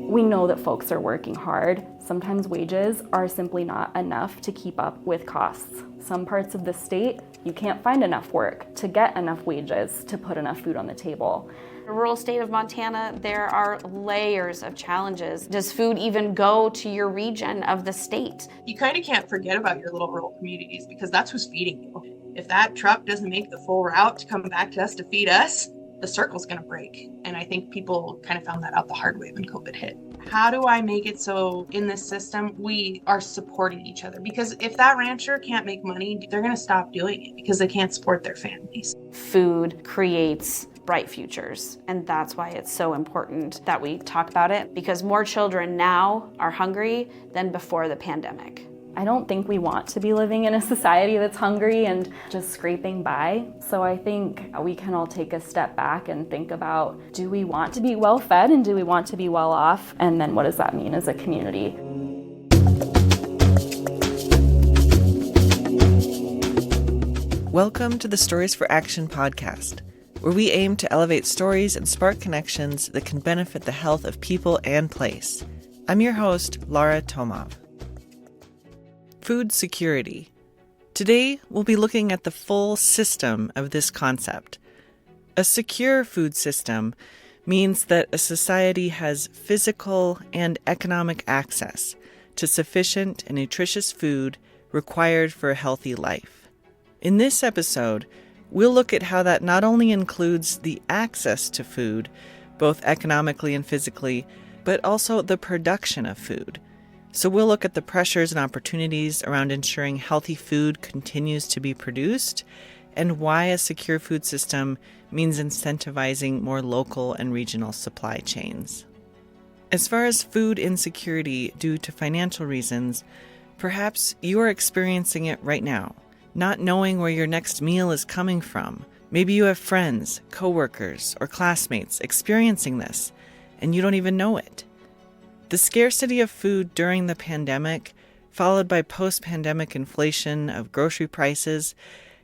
We know that folks are working hard. Sometimes wages are simply not enough to keep up with costs. Some parts of the state, you can't find enough work to get enough wages to put enough food on the table. In the rural state of Montana, there are layers of challenges. Does food even go to your region of the state? You kind of can't forget about your little rural communities because that's who's feeding you. If that truck doesn't make the full route to come back to us to feed us, the circle's going to break. And I think people kind of found that out the hard way when COVID hit. How do I make it so in this system we are supporting each other? Because if that rancher can't make money, they're going to stop doing it because they can't support their families. Food creates bright futures, and that's why it's so important that we talk about it, because more children now are hungry than before the pandemic. I don't think we want to be living in a society that's hungry and just scraping by. So I think we can all take a step back and think about, do we want to be well fed and do we want to be well off? And then what does that mean as a community? Welcome to the Stories for Action podcast, where we aim to elevate stories and spark connections that can benefit the health of people and place. I'm your host, Laura Tomov. Food security. Today, we'll be looking at the full system of this concept. A secure food system means that a society has physical and economic access to sufficient and nutritious food required for a healthy life. In this episode, we'll look at how that not only includes the access to food, both economically and physically, but also the production of food. So we'll look at the pressures and opportunities around ensuring healthy food continues to be produced and why a secure food system means incentivizing more local and regional supply chains. As far as food insecurity due to financial reasons, perhaps you are experiencing it right now, not knowing where your next meal is coming from. Maybe you have friends, coworkers, or classmates experiencing this, and you don't even know it. The scarcity of food during the pandemic, followed by post-pandemic inflation of grocery prices,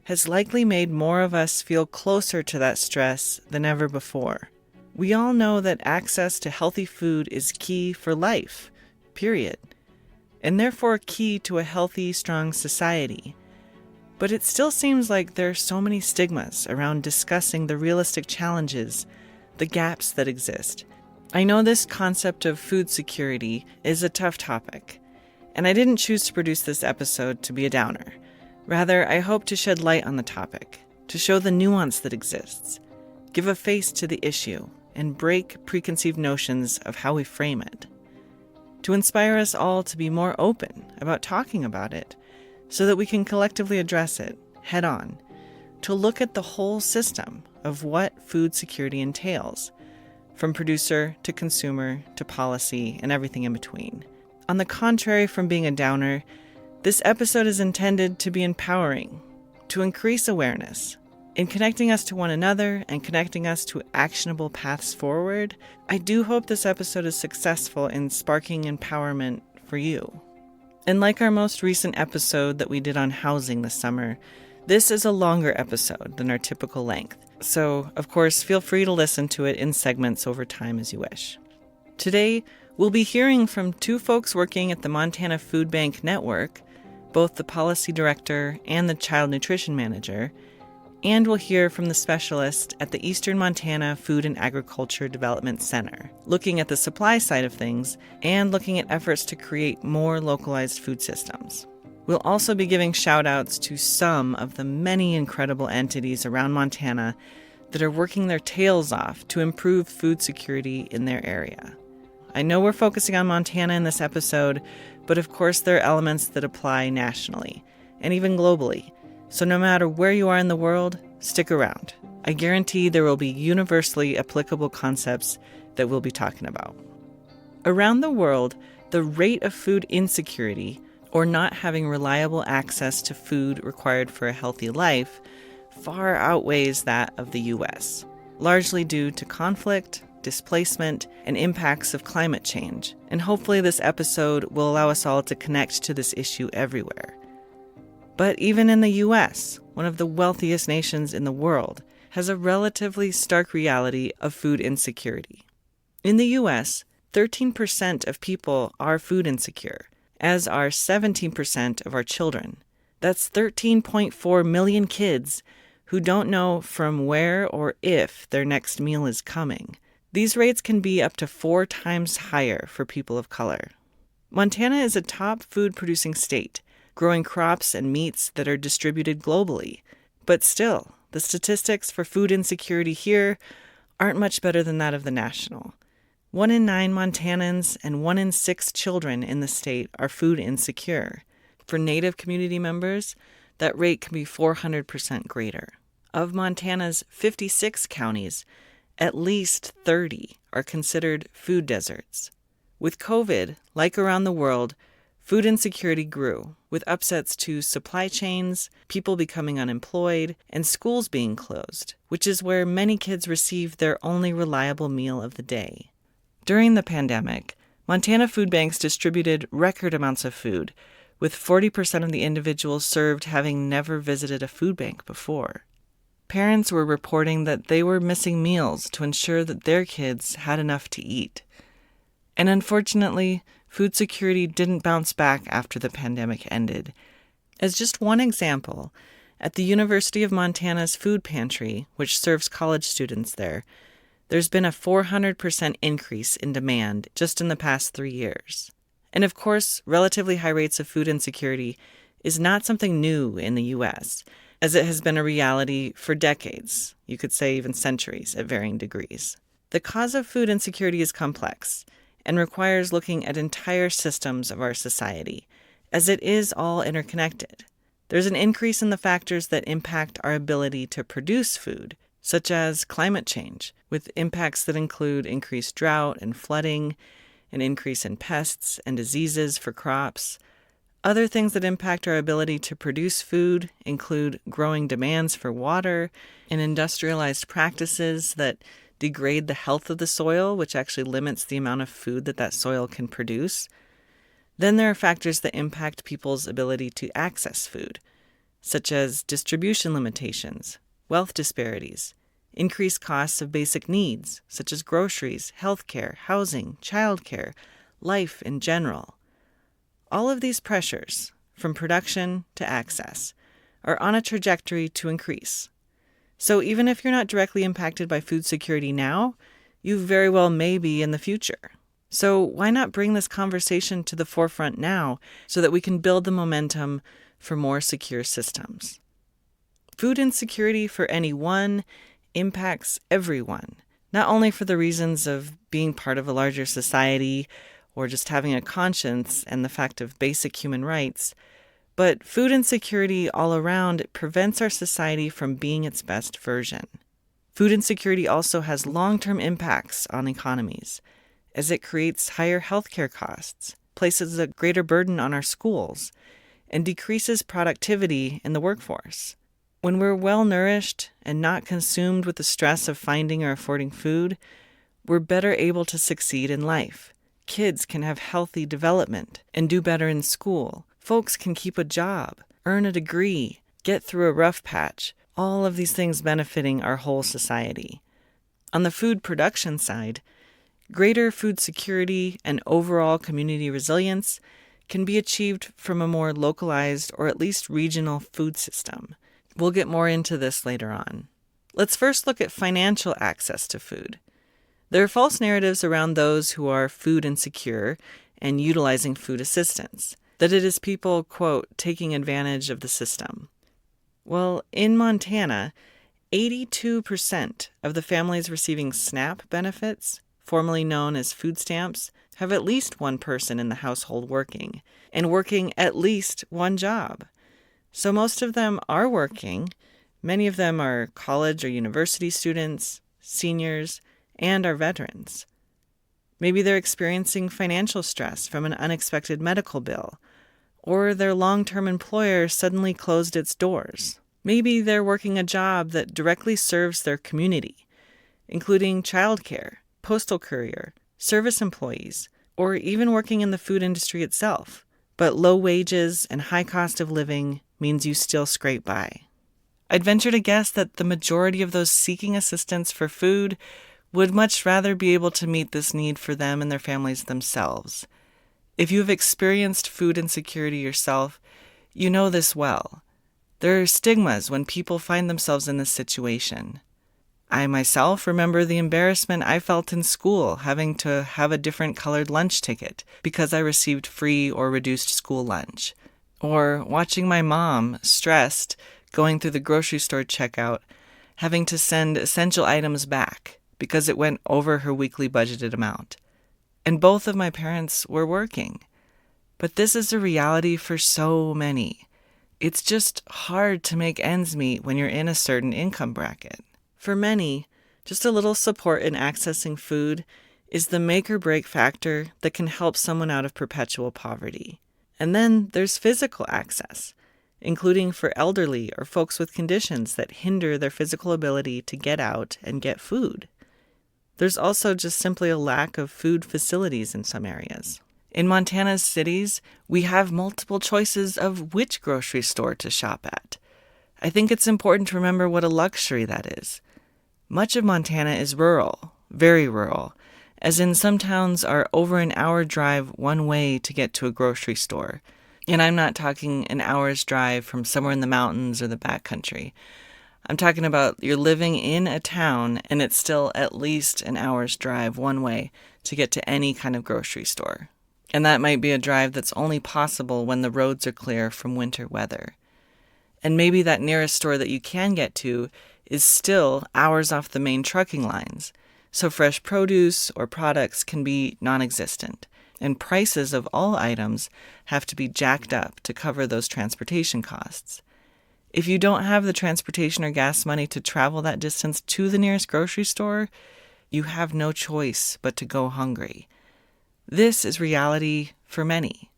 has likely made more of us feel closer to that stress than ever before. We all know that access to healthy food is key for life, period, and therefore key to a healthy, strong society. But it still seems like there are so many stigmas around discussing the realistic challenges, the gaps that exist. I know this concept of food security is a tough topic, and I didn't choose to produce this episode to be a downer. Rather, I hope to shed light on the topic, to show the nuance that exists, give a face to the issue, and break preconceived notions of how we frame it. To inspire us all to be more open about talking about it, so that we can collectively address it head on, to look at the whole system of what food security entails, from producer to consumer to policy and everything in between. On the contrary from being a downer, this episode is intended to be empowering, to increase awareness. In connecting us to one another and connecting us to actionable paths forward, I do hope this episode is successful in sparking empowerment for you. And like our most recent episode that we did on housing this summer, this is a longer episode than our typical length. So, of course, feel free to listen to it in segments over time as you wish. Today, we'll be hearing from two folks working at the Montana Food Bank Network, both the policy director and the child nutrition manager, and we'll hear from the specialist at the Eastern Montana Food and Agriculture Development Center, looking at the supply side of things and looking at efforts to create more localized food systems. We'll also be giving shout-outs to some of the many incredible entities around Montana that are working their tails off to improve food security in their area. I know we're focusing on Montana in this episode, but of course there are elements that apply nationally and even globally. So no matter where you are in the world, stick around. I guarantee there will be universally applicable concepts that we'll be talking about. Around the world, the rate of food insecurity, or not having reliable access to food required for a healthy life, far outweighs that of the U.S., largely due to conflict, displacement, and impacts of climate change. And hopefully this episode will allow us all to connect to this issue everywhere. But even in the U.S., one of the wealthiest nations in the world, has a relatively stark reality of food insecurity. In the U.S., 13% of people are food insecure, as are 17% of our children. That's 13.4 million kids who don't know from where or if their next meal is coming. These rates can be up to 4 times higher for people of color. Montana is a top food-producing state, growing crops and meats that are distributed globally. But still, the statistics for food insecurity here aren't much better than that of the national. 1 in 9 Montanans and 1 in 6 children in the state are food insecure. For Native community members, that rate can be 400% greater. Of Montana's 56 counties, at least 30 are considered food deserts. With COVID, like around the world, food insecurity grew, with upsets to supply chains, people becoming unemployed, and schools being closed, which is where many kids receive their only reliable meal of the day. During the pandemic, Montana food banks distributed record amounts of food, with 40% of the individuals served having never visited a food bank before. Parents were reporting that they were missing meals to ensure that their kids had enough to eat. And unfortunately, food security didn't bounce back after the pandemic ended. As just one example, at the University of Montana's food pantry, which serves college students there, there's been a 400% increase in demand just in the past 3 years. And of course, relatively high rates of food insecurity is not something new in the U.S., as it has been a reality for decades, you could say even centuries at varying degrees. The cause of food insecurity is complex and requires looking at entire systems of our society, as it is all interconnected. There's an increase in the factors that impact our ability to produce food, such as climate change, with impacts that include increased drought and flooding, an increase in pests and diseases for crops. Other things that impact our ability to produce food include growing demands for water and industrialized practices that degrade the health of the soil, which actually limits the amount of food that soil can produce. Then there are factors that impact people's ability to access food, such as distribution limitations, wealth disparities, increased costs of basic needs, such as groceries, healthcare, housing, childcare, life in general. All of these pressures, from production to access, are on a trajectory to increase. So even if you're not directly impacted by food security now, you very well may be in the future. So why not bring this conversation to the forefront now so that we can build the momentum for more secure systems? Food insecurity for anyone impacts everyone, not only for the reasons of being part of a larger society or just having a conscience and the fact of basic human rights, but food insecurity all around prevents our society from being its best version. Food insecurity also has long-term impacts on economies, as it creates higher healthcare costs, places a greater burden on our schools, and decreases productivity in the workforce. When we're well-nourished and not consumed with the stress of finding or affording food, we're better able to succeed in life. Kids can have healthy development and do better in school. Folks can keep a job, earn a degree, get through a rough patch, all of these things benefiting our whole society. On the food production side, greater food security and overall community resilience can be achieved from a more localized or at least regional food system. We'll get more into this later on. Let's first look at financial access to food. There are false narratives around those who are food insecure and utilizing food assistance, that it is people, quote, taking advantage of the system. Well, in Montana, 82% of the families receiving SNAP benefits, formerly known as food stamps, have at least one person in the household working, and working at least one job. So most of them are working. Many of them are college or university students, seniors, and are veterans. Maybe they're experiencing financial stress from an unexpected medical bill, or their long-term employer suddenly closed its doors. Maybe they're working a job that directly serves their community, including childcare, postal courier, service employees, or even working in the food industry itself. But low wages and high cost of living means you still scrape by. I'd venture to guess that the majority of those seeking assistance for food would much rather be able to meet this need for them and their families themselves. If you have experienced food insecurity yourself, you know this well. There are stigmas when people find themselves in this situation. I myself remember the embarrassment I felt in school having to have a different colored lunch ticket because I received free or reduced school lunch. Or watching my mom, stressed, going through the grocery store checkout, having to send essential items back because it went over her weekly budgeted amount. And both of my parents were working. But this is a reality for so many. It's just hard to make ends meet when you're in a certain income bracket. For many, just a little support in accessing food is the make or break factor that can help someone out of perpetual poverty. And then there's physical access, including for elderly or folks with conditions that hinder their physical ability to get out and get food. There's also just simply a lack of food facilities in some areas. In Montana's cities, we have multiple choices of which grocery store to shop at. I think it's important to remember what a luxury that is. Much of Montana is rural, very rural, as in some towns are over an hour drive one way to get to a grocery store. And I'm not talking an hour's drive from somewhere in the mountains or the backcountry. I'm talking about you're living in a town and it's still at least an hour's drive one way to get to any kind of grocery store. And that might be a drive that's only possible when the roads are clear from winter weather. And maybe that nearest store that you can get to is still hours off the main trucking lines, so fresh produce or products can be non-existent, and prices of all items have to be jacked up to cover those transportation costs. If you don't have the transportation or gas money to travel that distance to the nearest grocery store, you have no choice but to go hungry. This is reality for many.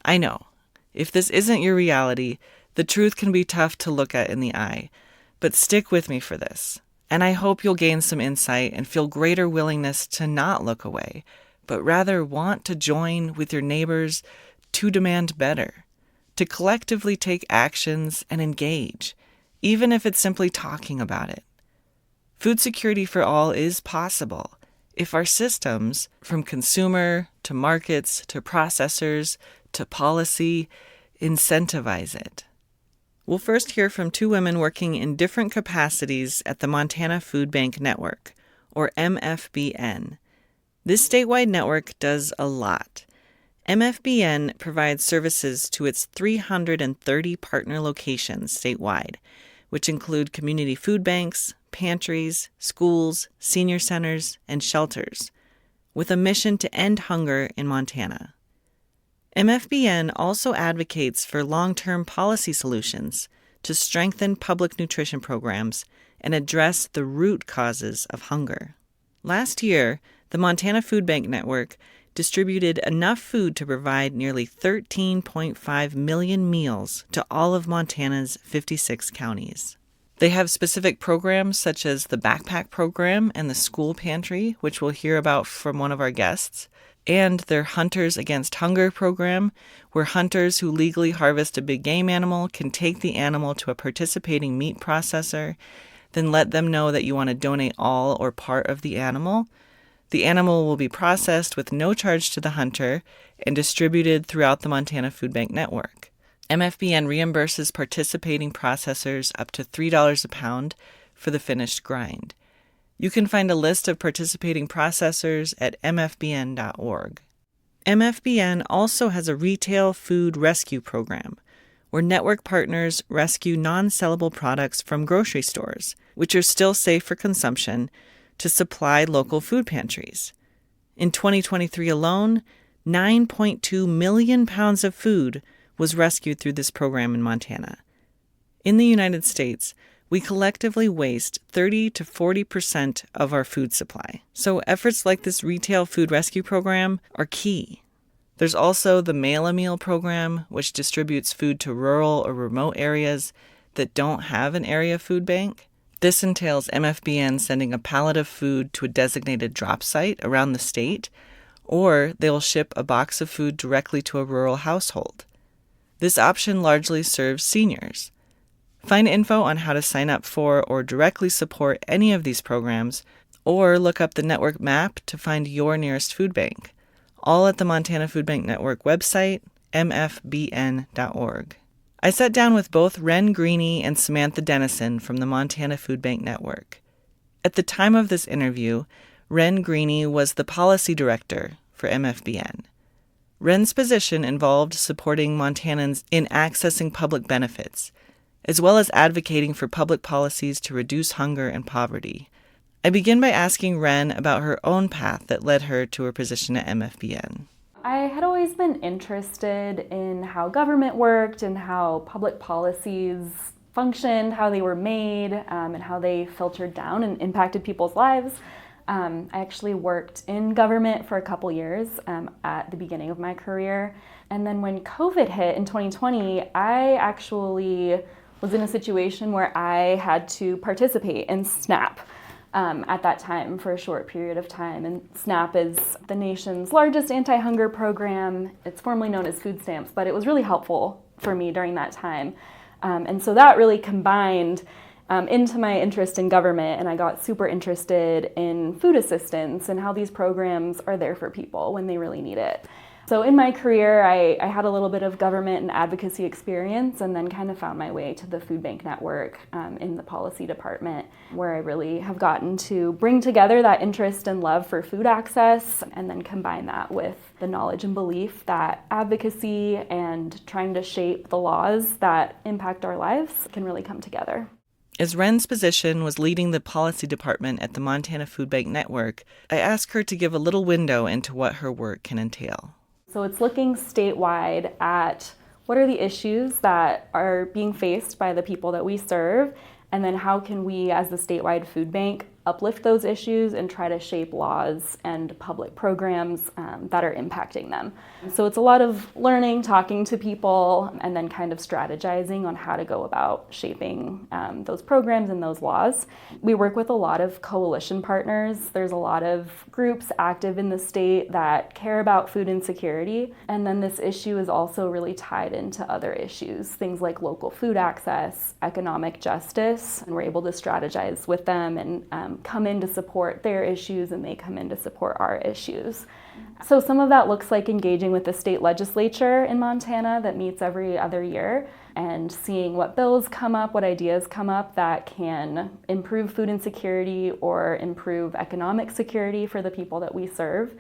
I know, if this isn't your reality, the truth can be tough to look at in the eye, but stick with me for this, and I hope you'll gain some insight and feel greater willingness to not look away, but rather want to join with your neighbors to demand better, to collectively take actions and engage, even if it's simply talking about it. Food security for all is possible if our systems, from consumer to markets to processors to policy, incentivize it. We'll first hear from two women working in different capacities at the Montana Food Bank Network, or MFBN. This statewide network does a lot. MFBN provides services to its 330 partner locations statewide, which include community food banks, pantries, schools, senior centers, and shelters, with a mission to end hunger in Montana. MFBN also advocates for long-term policy solutions to strengthen public nutrition programs and address the root causes of hunger. Last year, the Montana Food Bank Network distributed enough food to provide nearly 13.5 million meals to all of Montana's 56 counties. They have specific programs such as the Backpack Program and the School Pantry, which we'll hear about from one of our guests, and their Hunters Against Hunger program, where hunters who legally harvest a big game animal can take the animal to a participating meat processor, then let them know that you want to donate all or part of the animal. The animal will be processed with no charge to the hunter and distributed throughout the Montana Food Bank Network. MFBN reimburses participating processors up to $3 a pound for the finished grind. You can find a list of participating processors at mfbn.org. MFBN also has a retail food rescue program, where network partners rescue non-sellable products from grocery stores, which are still safe for consumption, to supply local food pantries. In 2023 alone, 9.2 million pounds of food was rescued through this program in Montana. In the United States, we collectively waste 30 to 40% of our food supply. So efforts like this retail food rescue program are key. There's also the Mail-A-Meal program, which distributes food to rural or remote areas that don't have an area food bank. This entails MFBN sending a pallet of food to a designated drop site around the state, or they will ship a box of food directly to a rural household. This option largely serves seniors. Find info on how to sign up for or directly support any of these programs, or look up the network map to find your nearest food bank, all at the Montana Food Bank Network website, mfbn.org. I sat down with both Ren Greeny and Samantha Dennison from the Montana Food Bank Network. At the time of this interview, Ren Greeny was the policy director for MFBN. Ren's position involved supporting Montanans in accessing public benefits, as well as advocating for public policies to reduce hunger and poverty. I begin by asking Ren about her own path that led her to her position at MFBN. I had always been interested in how government worked and how public policies functioned, how they were made, and how they filtered down and impacted people's lives. I actually worked in government for a couple years at the beginning of my career. And then when COVID hit in 2020, I actually was in a situation where I had to participate in SNAP. At that time for a short period of time. And SNAP is the nation's largest anti-hunger program. It's formerly known as food stamps, but it was really helpful for me during that time. And so that really combined into my interest in government, and I got super interested in food assistance and how these programs are there for people when they really need it. So in my career, I had a little bit of government and advocacy experience, and then kind of found my way to the Food Bank Network in the policy department, where I really have gotten to bring together that interest and love for food access, and then combine that with the knowledge and belief that advocacy and trying to shape the laws that impact our lives can really come together. As Ren's position was leading the policy department at the Montana Food Bank Network, I asked her to give a little window into what her work can entail. So it's looking statewide at what are the issues that are being faced by the people that we serve, and then how can we as the statewide food bank uplift those issues and try to shape laws and public programs that are impacting them. So it's a lot of learning, talking to people, and then kind of strategizing on how to go about shaping those programs and those laws. We work with a lot of coalition partners. There's a lot of groups active in the state that care about food insecurity. And then this issue is also really tied into other issues, things like local food access, economic justice, and we're able to strategize with them and come in to support their issues, and they come in to support our issues. So some of that looks like engaging with the state legislature in Montana that meets every other year and seeing what bills come up, what ideas come up that can improve food insecurity or improve economic security for the people that we serve.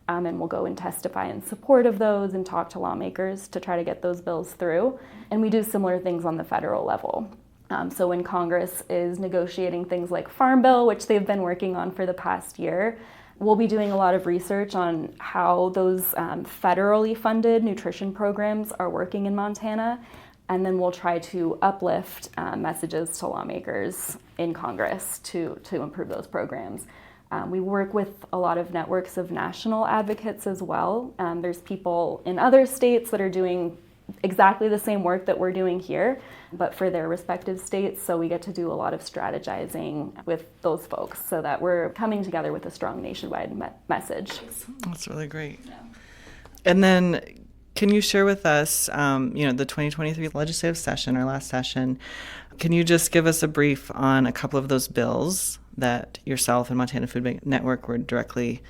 And we'll go and testify in support of those and talk to lawmakers to try to get those bills through. And we do similar things on the federal level. So when Congress is negotiating things like Farm Bill, which they've been working on for the past year, we'll be doing a lot of research on how those federally funded nutrition programs are working in Montana, and then we'll try to uplift messages to lawmakers in Congress to improve those programs. We work with a lot of networks of national advocates as well. There's people in other states that are doing exactly the same work that we're doing here, but for their respective states. So we get to do a lot of strategizing with those folks so that we're coming together with a strong nationwide message. That's really great. Yeah. And then can you share with us, the 2023 legislative session, our last session, can you just give us a brief on a couple of those bills that yourself and Montana Food Bank Network were directly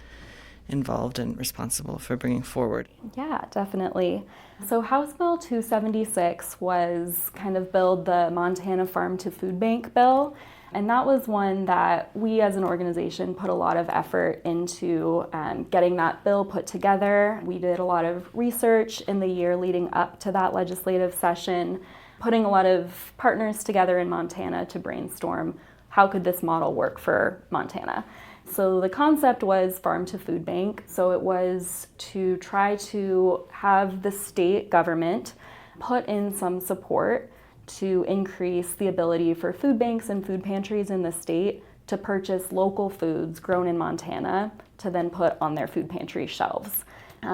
involved and responsible for bringing forward? Yeah, definitely. So House Bill 276 was kind of billed the Montana Farm to Food Bank bill, and that was one that we as an organization put a lot of effort into getting that bill put together. We did a lot of research in the year leading up to that legislative session, putting a lot of partners together in Montana to brainstorm how could this model work for Montana. So the concept was farm to food bank. So it was to try to have the state government put in some support to increase the ability for food banks and food pantries in the state to purchase local foods grown in Montana to then put on their food pantry shelves.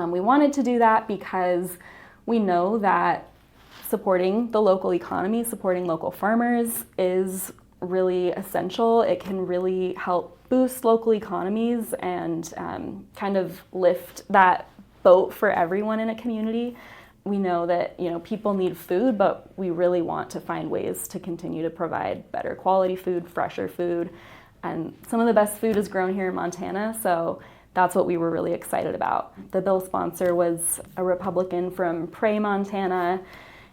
We wanted to do that because we know that supporting the local economy, supporting local farmers is really essential. It can really help boost local economies and kind of lift that boat for everyone in a community. We know that, people need food, but we really want to find ways to continue to provide better quality food, fresher food. And some of the best food is grown here in Montana, so that's what we were really excited about. The bill sponsor was a Republican from Prey, Montana.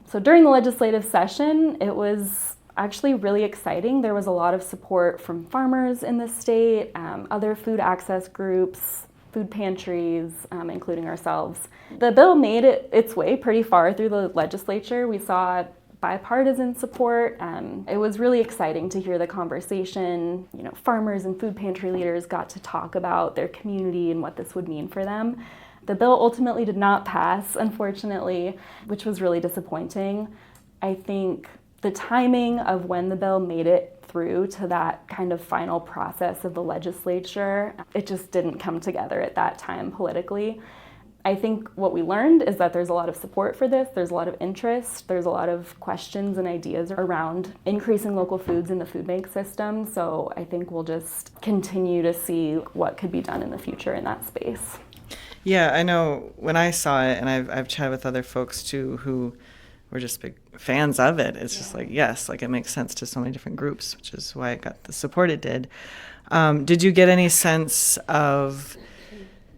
So during the legislative session, it was actually really exciting. There was a lot of support from farmers in the state, other food access groups, food pantries, including ourselves. The bill made its way pretty far through the legislature. We saw bipartisan support. It was really exciting to hear the conversation. Farmers and food pantry leaders got to talk about their community and what this would mean for them. The bill ultimately did not pass, unfortunately, which was really disappointing. I think the timing of when the bill made it through to that kind of final process of the legislature, it just didn't come together at that time politically. I think what we learned is that there's a lot of support for this, there's a lot of interest, there's a lot of questions and ideas around increasing local foods in the food bank system, so I think we'll just continue to see what could be done in the future in that space. Yeah, I know when I saw it, and I've chatted with other folks too who were just big fans of it. It's just like, yes, like it makes sense to so many different groups, which is why it got the support it did. Did you get any sense of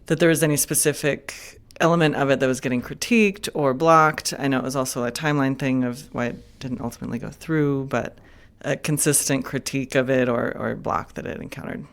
that there was any specific element of it that was getting critiqued or blocked? I know it was also a timeline thing of why it didn't ultimately go through, but a consistent critique of it or block that it encountered.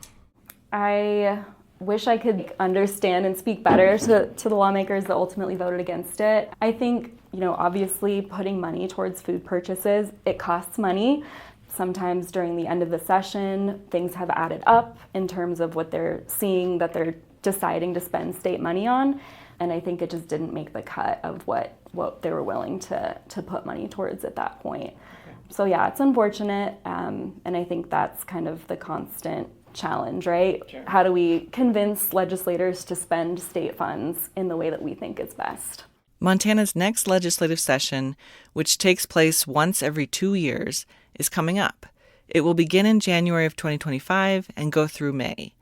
I wish I could understand and speak better to the lawmakers that ultimately voted against it. I think, obviously putting money towards food purchases, it costs money. Sometimes during the end of the session, things have added up in terms of what they're seeing that they're deciding to spend state money on. And I think it just didn't make the cut of what they were willing to put money towards at that point. Okay. So yeah, it's unfortunate. And I think that's kind of the constant challenge, right? Sure. How do we convince legislators to spend state funds in the way that we think is best? Montana's next legislative session, which takes place once every 2 years, is coming up. It will begin in January of 2025 and go through May.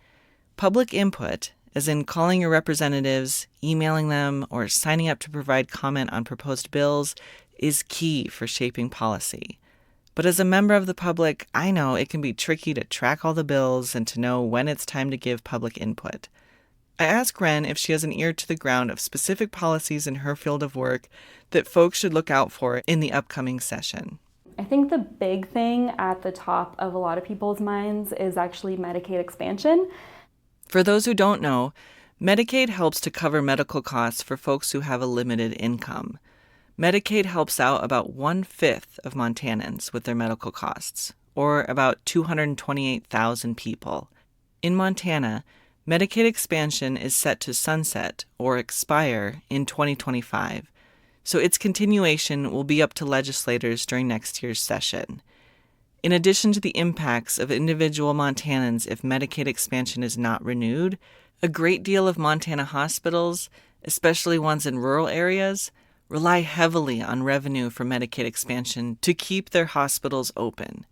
Public input, as in calling your representatives, emailing them, or signing up to provide comment on proposed bills, is key for shaping policy. But as a member of the public, I know it can be tricky to track all the bills and to know when it's time to give public input. I asked Ren if she has an ear to the ground of specific policies in her field of work that folks should look out for in the upcoming session. I think the big thing at the top of a lot of people's minds is actually Medicaid expansion. For those who don't know, Medicaid helps to cover medical costs for folks who have a limited income. Medicaid helps out about 1/5 of Montanans with their medical costs, or about 228,000 people. In Montana, Medicaid expansion is set to sunset or expire in 2025, so its continuation will be up to legislators during next year's session. In addition to the impacts of individual Montanans if Medicaid expansion is not renewed, a great deal of Montana hospitals, especially ones in rural areas, rely heavily on revenue from Medicaid expansion to keep their hospitals open.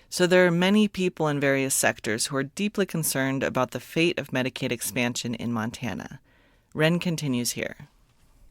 So there are many people in various sectors who are deeply concerned about the fate of Medicaid expansion in Montana. Ren continues here.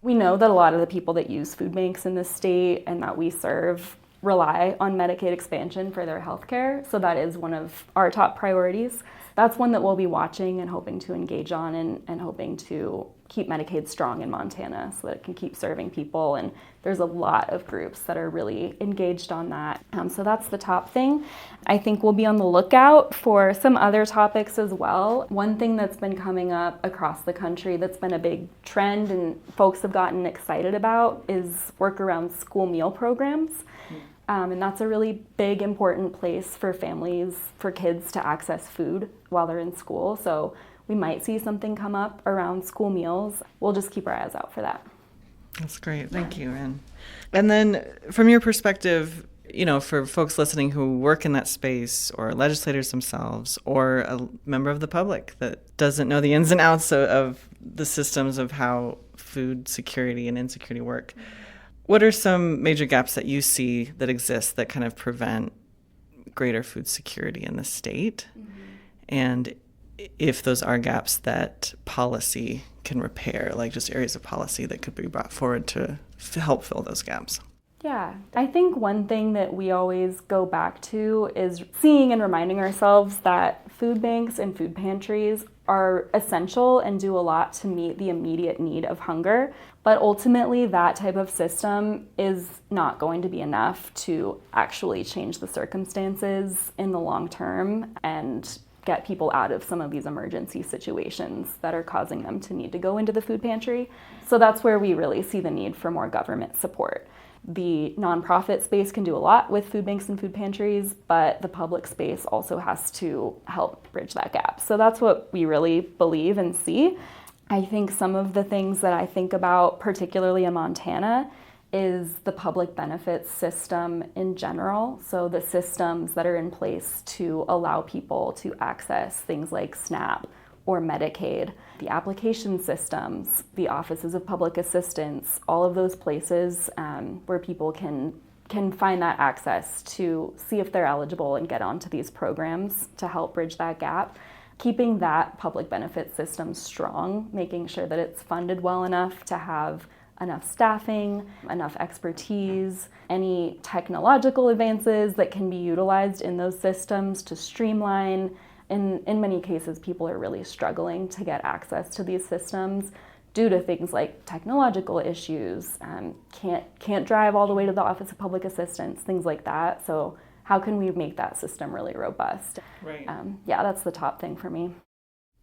We know that a lot of the people that use food banks in the state and that we serve rely on Medicaid expansion for their health care, so that is one of our top priorities. That's one that we'll be watching and hoping to engage on and hoping to keep Medicaid strong in Montana so that it can keep serving people, and there's a lot of groups that are really engaged on that. So that's the top thing. I think we'll be on the lookout for some other topics as well. One thing that's been coming up across the country that's been a big trend and folks have gotten excited about is work around school meal programs. And that's a really big, important place for families, for kids to access food while they're in school. So we might see something come up around school meals. We'll just keep our eyes out for that. That's great. Thank you, Ren. And then from your perspective, for folks listening who work in that space or legislators themselves or a member of the public that doesn't know the ins and outs of the systems of how food security and insecurity work, what are some major gaps that you see that exist that kind of prevent greater food security in the state? Mm-hmm. And if those are gaps that policy can repair, like just areas of policy that could be brought forward to help fill those gaps? Yeah, I think one thing that we always go back to is seeing and reminding ourselves that food banks and food pantries are essential and do a lot to meet the immediate need of hunger. But ultimately, that type of system is not going to be enough to actually change the circumstances in the long term and get people out of some of these emergency situations that are causing them to need to go into the food pantry. So that's where we really see the need for more government support. The nonprofit space can do a lot with food banks and food pantries, but the public space also has to help bridge that gap. So that's what we really believe and see. I think some of the things that I think about, particularly in Montana, is the public benefits system in general. So the systems that are in place to allow people to access things like SNAP or Medicaid, the application systems, the offices of public assistance, all of those places where people can find that access to see if they're eligible and get onto these programs to help bridge that gap. Keeping that public benefit system strong, making sure that it's funded well enough to have enough staffing, enough expertise, any technological advances that can be utilized in those systems to streamline. In many cases, people are really struggling to get access to these systems due to things like technological issues, can't drive all the way to the Office of Public Assistance, things like that. So how can we make that system really robust? Right. Yeah, that's the top thing for me.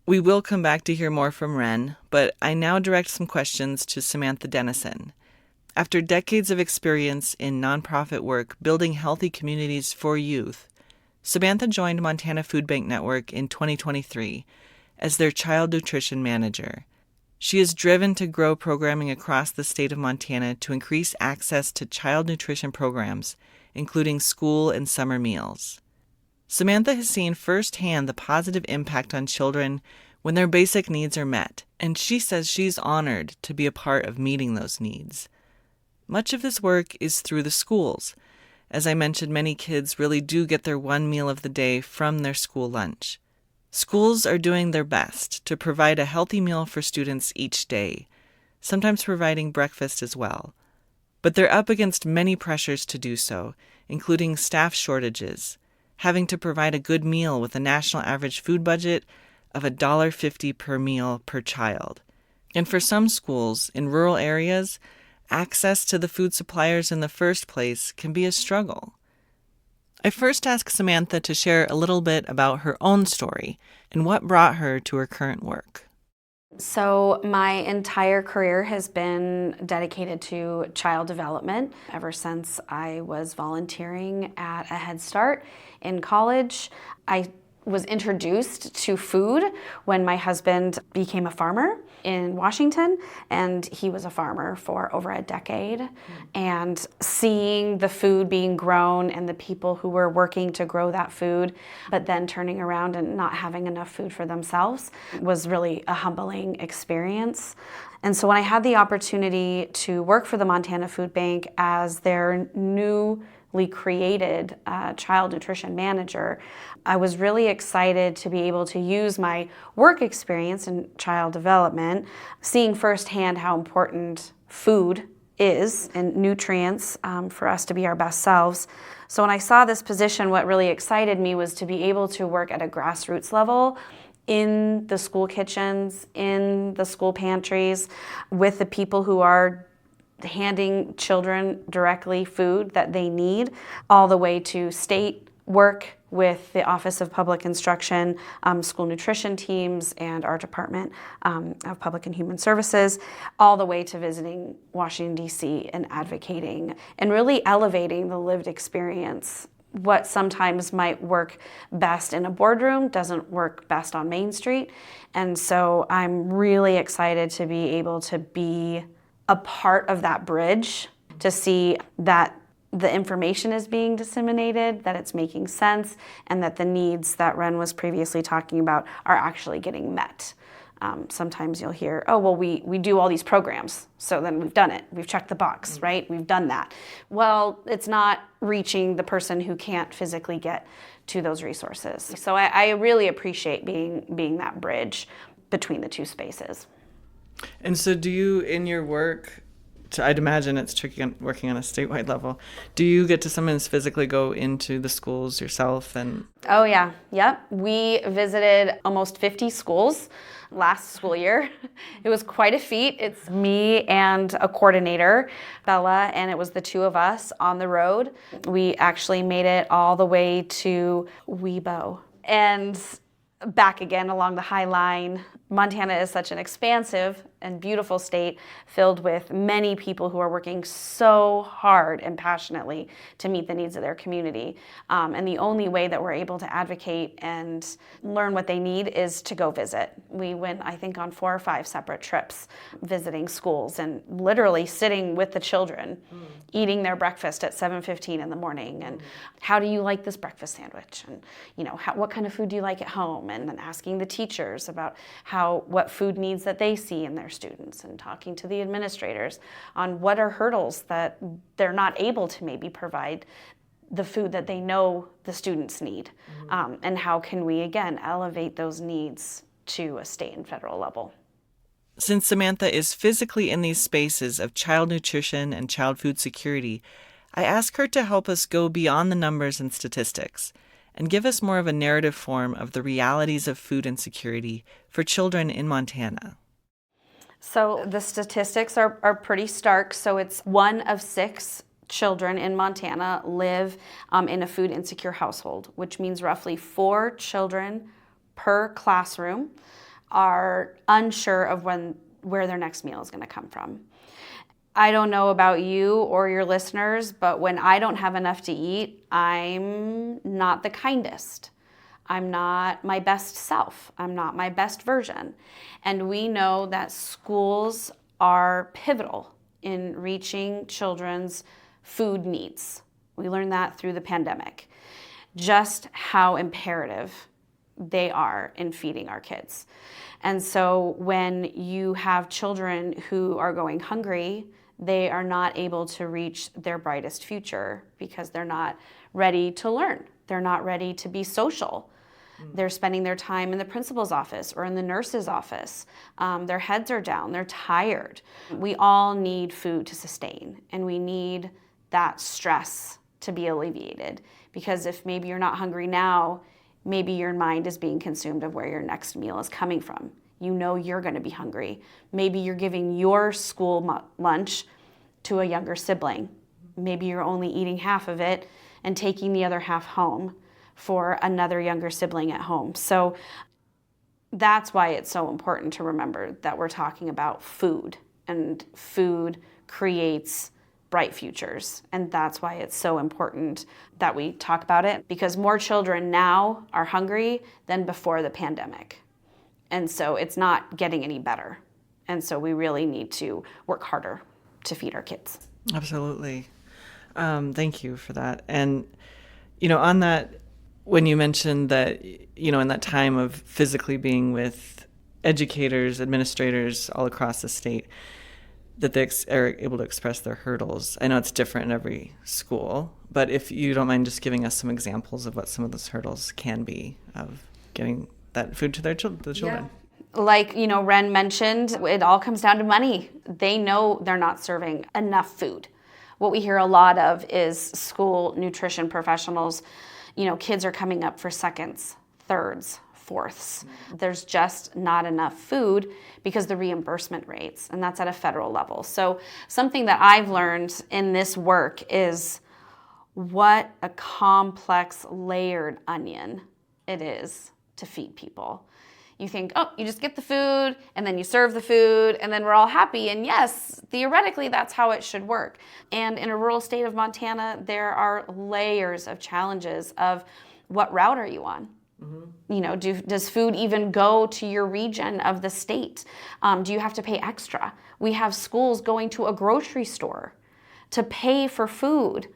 We will come back to hear more from Ren, but I now direct some questions to Samantha Dennison. After decades of experience in nonprofit work building healthy communities for youth, Samantha joined Montana Food Bank Network in 2023 as their child nutrition manager. She is driven to grow programming across the state of Montana to increase access to child nutrition programs, including school and summer meals. Samantha has seen firsthand the positive impact on children when their basic needs are met, and she says she's honored to be a part of meeting those needs. Much of this work is through the schools. As I mentioned, many kids really do get their one meal of the day from their school lunch. Schools are doing their best to provide a healthy meal for students each day, sometimes providing breakfast as well. But they're up against many pressures to do so, including staff shortages, having to provide a good meal with a national average food budget of $1.50 per meal per child. And for some schools in rural areas, access to the food suppliers in the first place can be a struggle. I first asked Samantha to share a little bit about her own story and what brought her to her current work. So my entire career has been dedicated to child development ever since I was volunteering at a Head Start in college. I was introduced to food when my husband became a farmer in Washington, and he was a farmer for over a decade. And seeing the food being grown and the people who were working to grow that food, but then turning around and not having enough food for themselves was really a humbling experience. And so when I had the opportunity to work for the Montana Food Bank as their newly created child nutrition manager, I was really excited to be able to use my work experience in child development, seeing firsthand how important food is and nutrients for us to be our best selves. So when I saw this position, what really excited me was to be able to work at a grassroots level in the school kitchens, in the school pantries, with the people who are handing children directly food that they need, all the way to state work with the Office of Public Instruction, school nutrition teams, and our Department of Public and Human Services, all the way to visiting Washington, D.C. and advocating and really elevating the lived experience. What sometimes might work best in a boardroom doesn't work best on Main Street. And so I'm really excited to be able to be a part of that bridge, to see that the information is being disseminated, that it's making sense, and that the needs that Ren was previously talking about are actually getting met. Sometimes you'll hear, oh, well, we do all these programs, so then we've done it. We've checked the box, right? We've done that. Well, it's not reaching the person who can't physically get to those resources. So I really appreciate being that bridge between the two spaces. And so do you, in your work, I'd imagine it's tricky working on a statewide level, do you get to sometimes physically go into the schools yourself? And Oh yeah, yep. We visited almost 50 schools last school year. It was quite a feat. It's me and a coordinator, Bella, and it was the two of us on the road. We actually made it all the way to Webo and back again along the High Line. Montana is such an expansive and beautiful state filled with many people who are working so hard and passionately to meet the needs of their community. And the only way that we're able to advocate and learn what they need is to go visit. We went, I think, on 4 or 5 separate trips visiting schools and literally sitting with the children, eating their breakfast at 7:15 in the morning. And how do you like this breakfast sandwich? And what kind of food do you like at home? And then asking the teachers about what food needs that they see in their students, and talking to the administrators on what are hurdles that they're not able to maybe provide the food that they know the students need, and how can we again elevate those needs to a state and federal level. since Samantha is physically in these spaces of child nutrition and child food security, I ask her to help us go beyond the numbers and statistics and give us more of a narrative form of the realities of food insecurity for children in Montana. So the statistics are pretty stark. So it's 1 of 6 children in Montana live in a food insecure household, which means roughly 4 children per classroom are unsure of where their next meal is going to come from. I don't know about you or your listeners, but when I don't have enough to eat, I'm not the kindest. I'm not my best self. I'm not my best version. And we know that schools are pivotal in reaching children's food needs. We learned that through the pandemic, just how imperative they are in feeding our kids. And so when you have children who are going hungry, they are not able to reach their brightest future because they're not ready to learn. They're not ready to be social. They're spending their time in the principal's office or in the nurse's office. Their heads are down, they're tired. We all need food to sustain, and we need that stress to be alleviated, because if maybe you're not hungry now, maybe your mind is being consumed of where your next meal is coming from. You know you're going to be hungry. Maybe you're giving your school lunch to a younger sibling. Maybe you're only eating half of it and taking the other half home for another younger sibling at home. So that's why it's so important to remember that we're talking about food, and food creates bright futures. And that's why it's so important that we talk about it, because more children now are hungry than before the pandemic. And so it's not getting any better. And so we really need to work harder to feed our kids. Absolutely. Thank you for that. And, on that, when you mentioned that, in that time of physically being with educators, administrators all across the state, that they are able to express their hurdles. I know it's different in every school, but if you don't mind just giving us some examples of what some of those hurdles can be of getting that food to the children. Yeah. Like, Ren mentioned, it all comes down to money. They know they're not serving enough food. What we hear a lot of is school nutrition professionals, kids are coming up for seconds, thirds, fourths. There's just not enough food because the reimbursement rates, and that's at a federal level. So something that I've learned in this work is what a complex layered onion it is to feed people. You think, you just get the food and then you serve the food and then we're all happy. And yes, theoretically, that's how it should work. And in a rural state of Montana, there are layers of challenges of what route are you on? Mm-hmm. Does food even go to your region of the state? Do you have to pay extra? We have schools going to a grocery store to pay for food.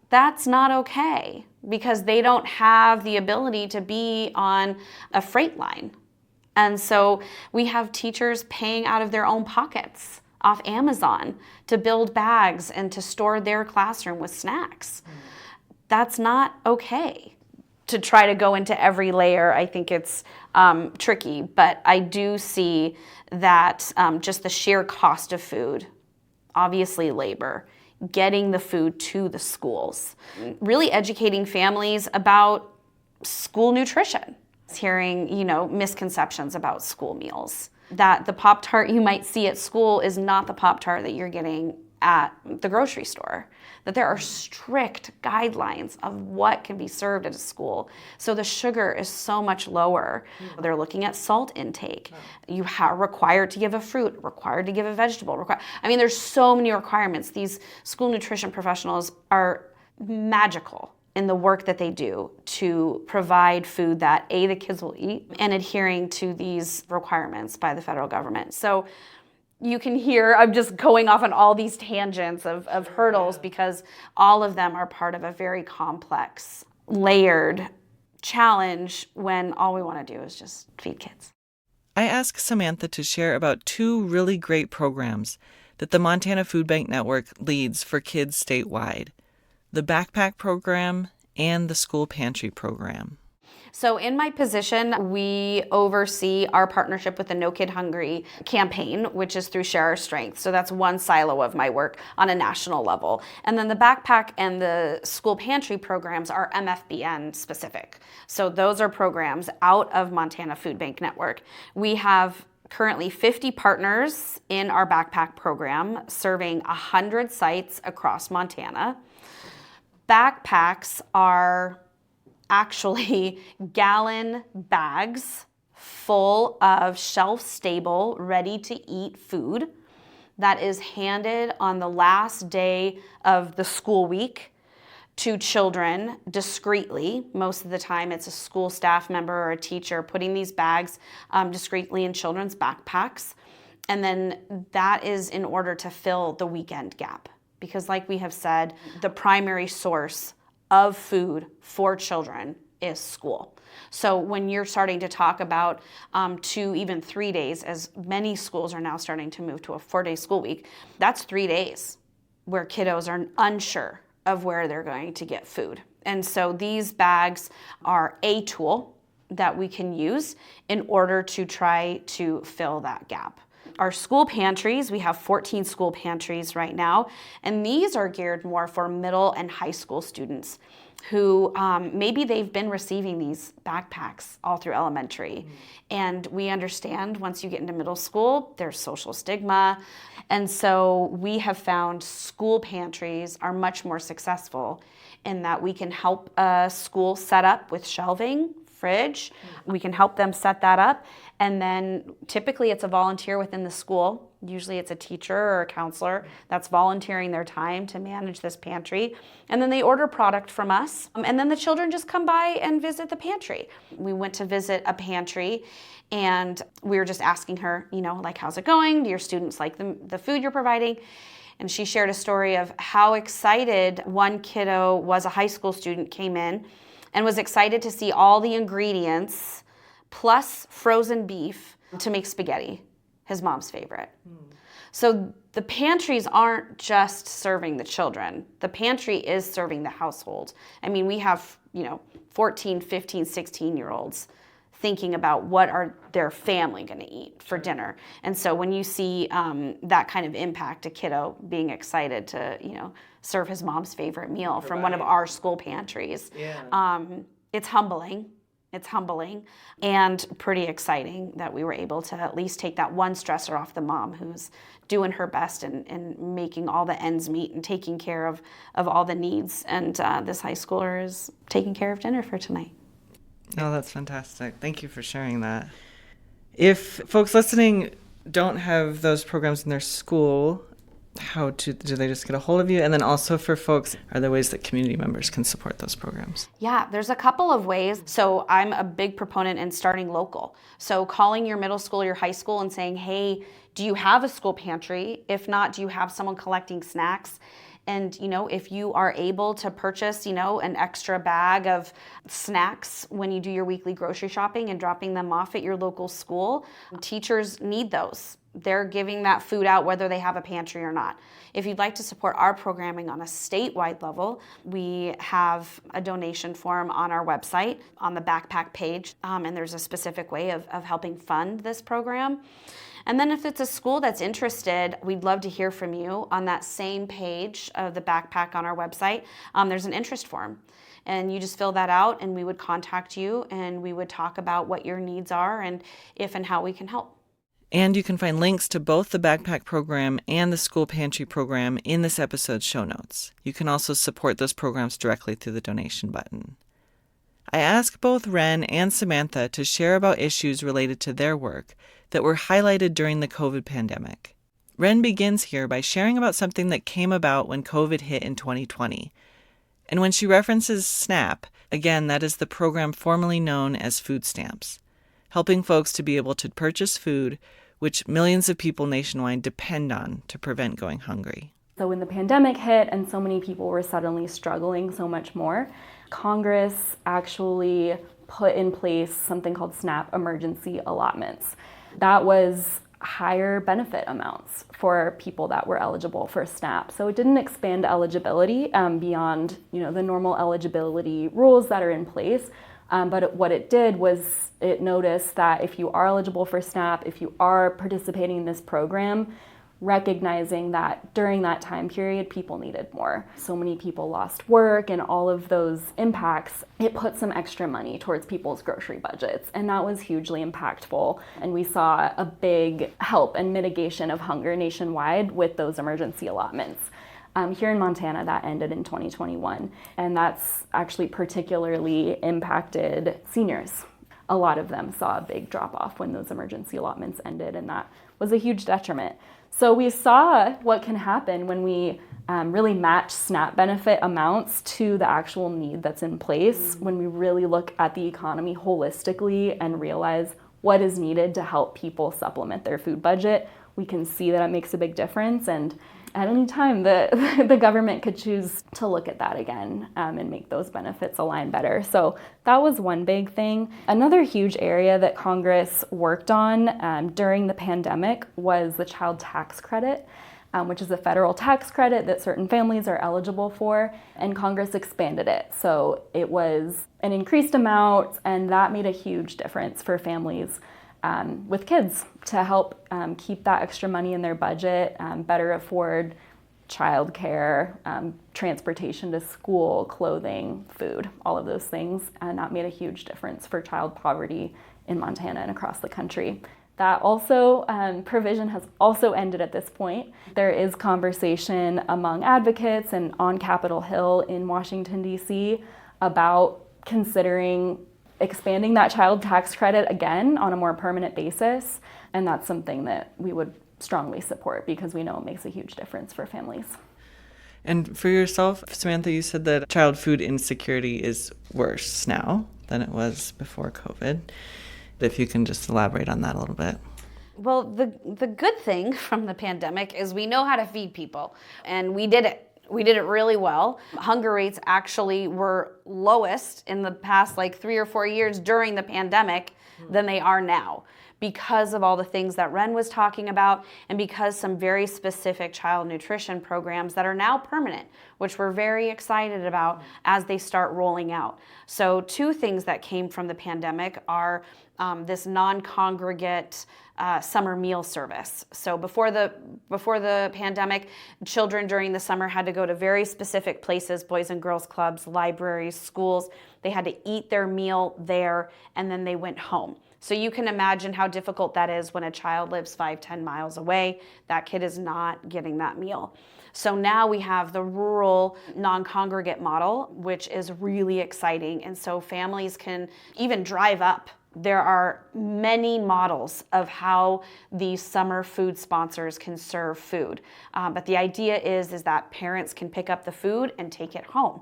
That's not okay, because they don't have the ability to be on a freight line. And so we have teachers paying out of their own pockets off Amazon to build bags and to store their classroom with snacks. That's not okay. to try to go into every layer, I think it's tricky, but I do see that just the sheer cost of food, obviously labor, getting the food to the schools, really educating families about school nutrition, hearing, misconceptions about school meals, that the Pop-Tart you might see at school is not the Pop-Tart that you're getting at the grocery store, that there are strict guidelines of what can be served at a school. So the sugar is so much lower. They're looking at salt intake. You are required to give a fruit, required to give a vegetable. There's so many requirements. These school nutrition professionals are magical in the work that they do to provide food that the kids will eat, and adhering to these requirements by the federal government. So you can hear I'm just going off on all these tangents of hurdles, because all of them are part of a very complex, layered challenge when all we want to do is just feed kids. I asked Samantha to share about 2 really great programs that the Montana Food Bank Network leads for kids statewide: the Backpack Program and the School Pantry Program. So in my position, we oversee our partnership with the No Kid Hungry campaign, which is through Share Our Strength. So that's one silo of my work on a national level. And then the Backpack and the School Pantry programs are MFBN specific. So those are programs out of Montana Food Bank Network. We have currently 50 partners in our Backpack program, serving 100 sites across Montana. Backpacks are actually gallon bags full of shelf-stable, ready-to-eat food that is handed on the last day of the school week to children discreetly. Most of the time it's a school staff member or a teacher putting these bags discreetly in children's backpacks. And then that is in order to fill the weekend gap. Because like we have said, the primary source of food for children is school. So when you're starting to talk about 2, even 3 days, as many schools are now starting to move to a 4-day school week, that's 3 days where kiddos are unsure of where they're going to get food. And so these bags are a tool that we can use in order to try to fill that gap. Our school pantries, we have 14 school pantries right now, and these are geared more for middle and high school students who maybe they've been receiving these backpacks all through elementary. And we understand once you get into middle school, there's social stigma. And so we have found school pantries are much more successful in that we can help a school set up with shelving, fridge. We can help them set that up. And then typically it's a volunteer within the school. Usually it's a teacher or a counselor that's volunteering their time to manage this pantry. And then they order product from us. And then the children just come by and visit the pantry. We went to visit a pantry and we were just asking her, how's it going? Do your students like the food you're providing? And she shared a story of how excited one kiddo was, a high school student, came in and was excited to see all the ingredients plus frozen beef to make spaghetti, his mom's favorite. So the pantries aren't just serving the children. The pantry is serving the household. We have, 14, 15, 16-year-olds thinking about what are their family going to eat for dinner. And so when you see that kind of impact, a kiddo being excited to, serve his mom's favorite meal from one of our school pantries, it's humbling. It's humbling and pretty exciting that we were able to at least take that one stressor off the mom who's doing her best and making all the ends meet and taking care of all the needs. And this high schooler is taking care of dinner for tonight. Oh, that's fantastic. Thank you for sharing that. If folks listening don't have those programs in their school, do they just get a hold of you? And then also for folks, are there ways that community members can support those programs? Yeah, there's a couple of ways. So I'm a big proponent in starting local. So calling your middle school, your high school and saying, hey, do you have a school pantry? If not, do you have someone collecting snacks? And, if you are able to purchase, an extra bag of snacks when you do your weekly grocery shopping and dropping them off at your local school, teachers need those. they're giving that food out whether they have a pantry or not. If you'd like to support our programming on a statewide level, we have a donation form on our website on the backpack page, and there's a specific way of helping fund this program. And then if it's a school that's interested, we'd love to hear from you. On that same page of the backpack on our website, there's an interest form. And you just fill that out and we would contact you and we would talk about what your needs are and if and how we can help. And you can find links to both the backpack program and the school pantry program in this episode's show notes. You can also support those programs directly through the donation button. I asked both Ren and Samantha to share about issues related to their work that were highlighted during the COVID pandemic. Ren begins here by sharing about something that came about when COVID hit in 2020. And when she references SNAP, again, that is the program formerly known as food stamps, helping folks to be able to purchase food, which millions of people nationwide depend on to prevent going hungry. So when the pandemic hit and so many people were suddenly struggling so much more, Congress actually put in place something called SNAP emergency allotments. That was higher benefit amounts for people that were eligible for SNAP. So it didn't expand eligibility beyond the normal eligibility rules that are in place. But what it did was it noticed that if you are eligible for SNAP, if you are participating in this program, recognizing that during that time period, people needed more. So many people lost work and all of those impacts, it put some extra money towards people's grocery budgets. And that was hugely impactful. And we saw a big help and mitigation of hunger nationwide with those emergency allotments. Here in Montana, that ended in 2021. And that's actually particularly impacted seniors. A lot of them saw a big drop off when those emergency allotments ended, and that was a huge detriment. So we saw what can happen when we really match SNAP benefit amounts to the actual need that's in place, when we really look at the economy holistically and realize what is needed to help people supplement their food budget. We can see that it makes a big difference, and at any time the government could choose to look at that again and make those benefits align better. So that was one big thing. Another huge area that Congress worked on during the pandemic was the child tax credit, which is a federal tax credit that certain families are eligible for, and Congress expanded it. So it was an increased amount, and that made a huge difference for families with kids to help keep that extra money in their budget, better afford childcare, transportation to school, clothing, food, all of those things. And that made a huge difference for child poverty in Montana and across the country. That also, provision has also ended at this point. There is conversation among advocates and on Capitol Hill in Washington, D.C. about considering expanding that child tax credit again on a more permanent basis. And that's something that we would strongly support because we know it makes a huge difference for families. And for yourself, Samantha, you said that child food insecurity is worse now than it was before COVID. If you can just elaborate on that a little bit. Well, the good thing from the pandemic is we know how to feed people, and we did it. We did it really well. Hunger rates actually were lowest in the past 3 or 4 years during the pandemic than they are now, because of all the things that Ren was talking about and because some very specific child nutrition programs that are now permanent, which we're very excited about as they start rolling out. So 2 things that came from the pandemic are this non-congregate summer meal service. So before the pandemic, children during the summer had to go to very specific places, boys and girls clubs, libraries, schools. They had to eat their meal there and then they went home. So you can imagine how difficult that is when a child lives 5-10 miles away. That kid is not getting that meal. So now we have the rural non-congregate model, which is really exciting. And so families can even drive up. There are many models of how these summer food sponsors can serve food. But the idea is that parents can pick up the food and take it home.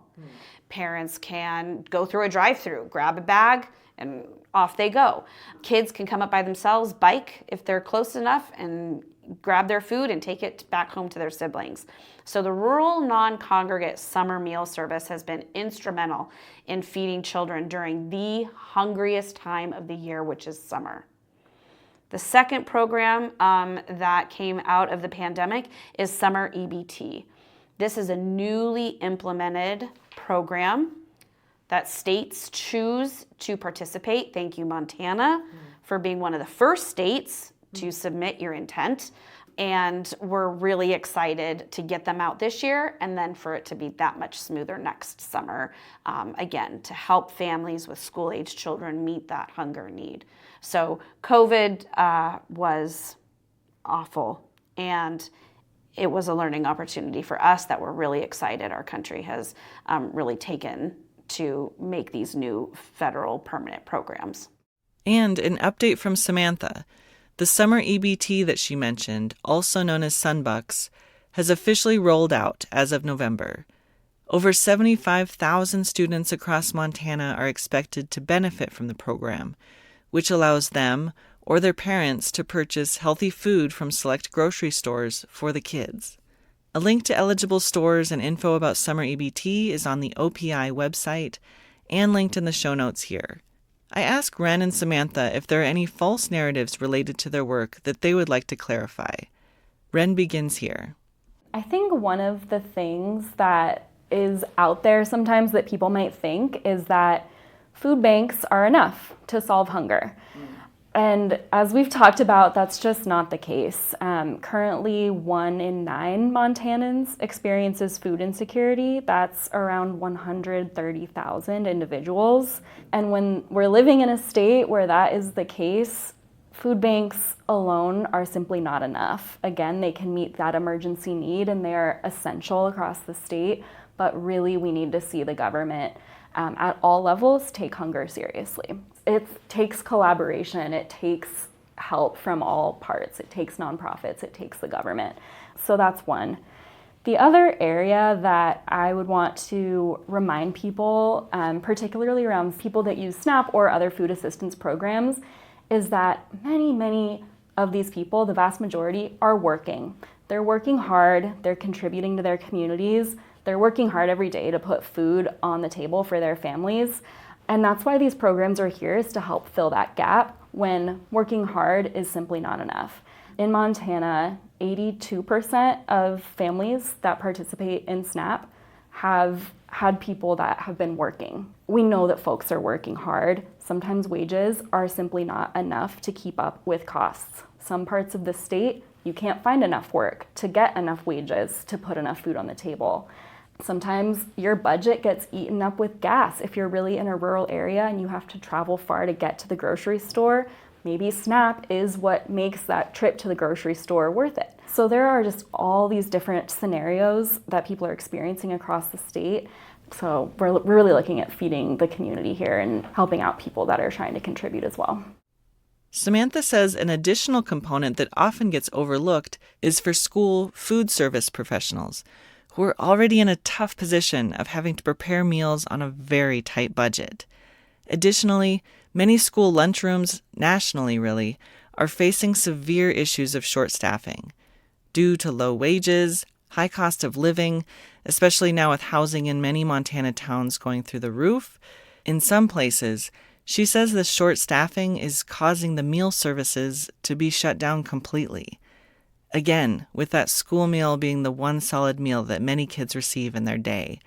Parents can go through a drive-through, grab a bag, and off they go. Kids can come up by themselves, bike if they're close enough, and grab their food and take it back home to their siblings. So the rural non-congregate summer meal service has been instrumental in feeding children during the hungriest time of the year, which is summer. The second program that came out of the pandemic is Summer EBT. This is a newly implemented program that states choose to participate. Thank you, Montana, for being one of the first states to submit your intent. And we're really excited to get them out this year and then for it to be that much smoother next summer, again, to help families with school-age children meet that hunger need. So COVID was awful, and it was a learning opportunity for us that we're really excited our country has really taken to make these new federal permanent programs. And an update from Samantha. The summer EBT that she mentioned, also known as Sunbucks, has officially rolled out as of November. Over 75,000 students across Montana are expected to benefit from the program, which allows them or their parents to purchase healthy food from select grocery stores for the kids. A link to eligible stores and info about summer EBT is on the OPI website and linked in the show notes here. I asked Ren and Samantha if there are any false narratives related to their work that they would like to clarify. Ren begins here. I think one of the things that is out there sometimes that people might think is that food banks are enough to solve hunger. And as we've talked about, that's just not the case. Currently, 1 in 9 Montanans experiences food insecurity. That's around 130,000 individuals. And when we're living in a state where that is the case, food banks alone are simply not enough. Again, they can meet that emergency need and they're essential across the state, but really we need to see the government at all levels take hunger seriously. It takes collaboration, it takes help from all parts, it takes nonprofits, it takes the government. So that's one. The other area that I would want to remind people, particularly around people that use SNAP or other food assistance programs, is that many of these people, the vast majority, are working. They're working hard, they're contributing to their communities, they're working hard every day to put food on the table for their families. And that's why these programs are here, is to help fill that gap when working hard is simply not enough. In Montana, 82% of families that participate in SNAP have had people that have been working. We know that folks are working hard. Sometimes wages are simply not enough to keep up with costs. Some parts of the state, you can't find enough work to get enough wages to put enough food on the table. Sometimes your budget gets eaten up with gas. If you're really in a rural area and you have to travel far to get to the grocery store, maybe SNAP is what makes that trip to the grocery store worth it. So there are just all these different scenarios that people are experiencing across the state. So we're really looking at feeding the community here and helping out people that are trying to contribute as well. Samantha says an additional component that often gets overlooked is for school food service professionals, who are already in a tough position of having to prepare meals on a very tight budget. Additionally, many school lunchrooms, nationally really, are facing severe issues of short staffing due to low wages, high cost of living, especially now with housing in many Montana towns going through the roof. In some places, she says the short staffing is causing the meal services to be shut down completely. Again, with that school meal being the one solid meal that many kids receive in their day.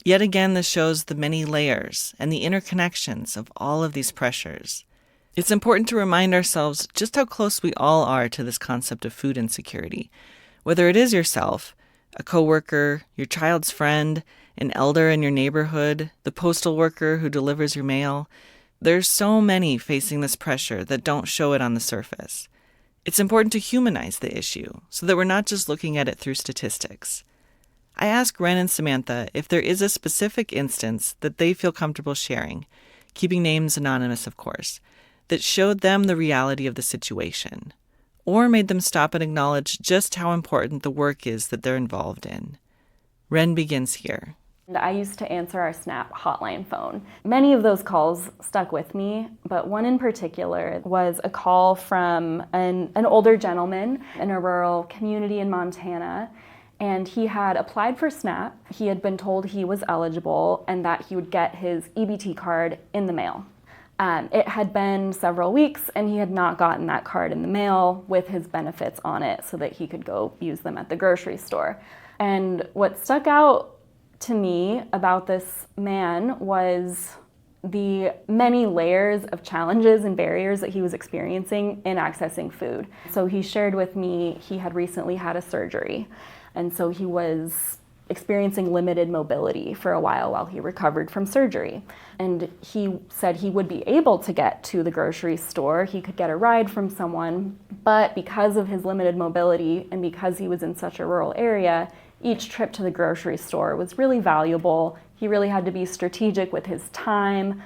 Yet again, this shows the many layers and the interconnections of all of these pressures. It's important to remind ourselves just how close we all are to this concept of food insecurity. Whether it is yourself, a coworker, your child's friend, an elder in your neighborhood, the postal worker who delivers your mail, there's so many facing this pressure that don't show it on the surface. It's important to humanize the issue so that we're not just looking at it through statistics. I asked Ren and Samantha if there is a specific instance that they feel comfortable sharing, keeping names anonymous, of course, that showed them the reality of the situation, or made them stop and acknowledge just how important the work is that they're involved in. Ren begins here. I used to answer our SNAP hotline phone. Many of those calls stuck with me, but one in particular was a call from an older gentleman in a rural community in Montana, and he had applied for SNAP. He had been told he was eligible and that he would get his EBT card in the mail. It had been several weeks and he had not gotten that card in the mail with his benefits on it so that he could go use them at the grocery store. And what stuck out to me about this man was the many layers of challenges and barriers that he was experiencing in accessing food. So he shared with me he had recently had a surgery, and so he was experiencing limited mobility for a while he recovered from surgery. And he said he would be able to get to the grocery store, he could get a ride from someone, but because of his limited mobility and because he was in such a rural area, each trip to the grocery store was really valuable. He really had to be strategic with his time,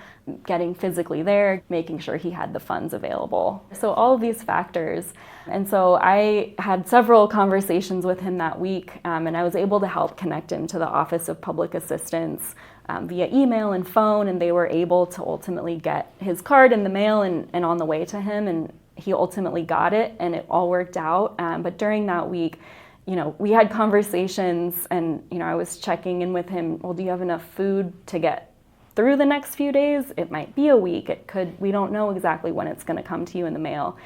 getting physically there, making sure he had the funds available. So all of these factors. And so I had several conversations with him that week, and I was able to help connect him to the Office of Public Assistance via email and phone, and they were able to ultimately get his card in the mail and on the way to him, and he ultimately got it, and it all worked out. But during that week, we had conversations, and I was checking in with him. Well, do you have enough food to get through the next few days? It might be a week. We don't know exactly when it's going to come to you in the mail.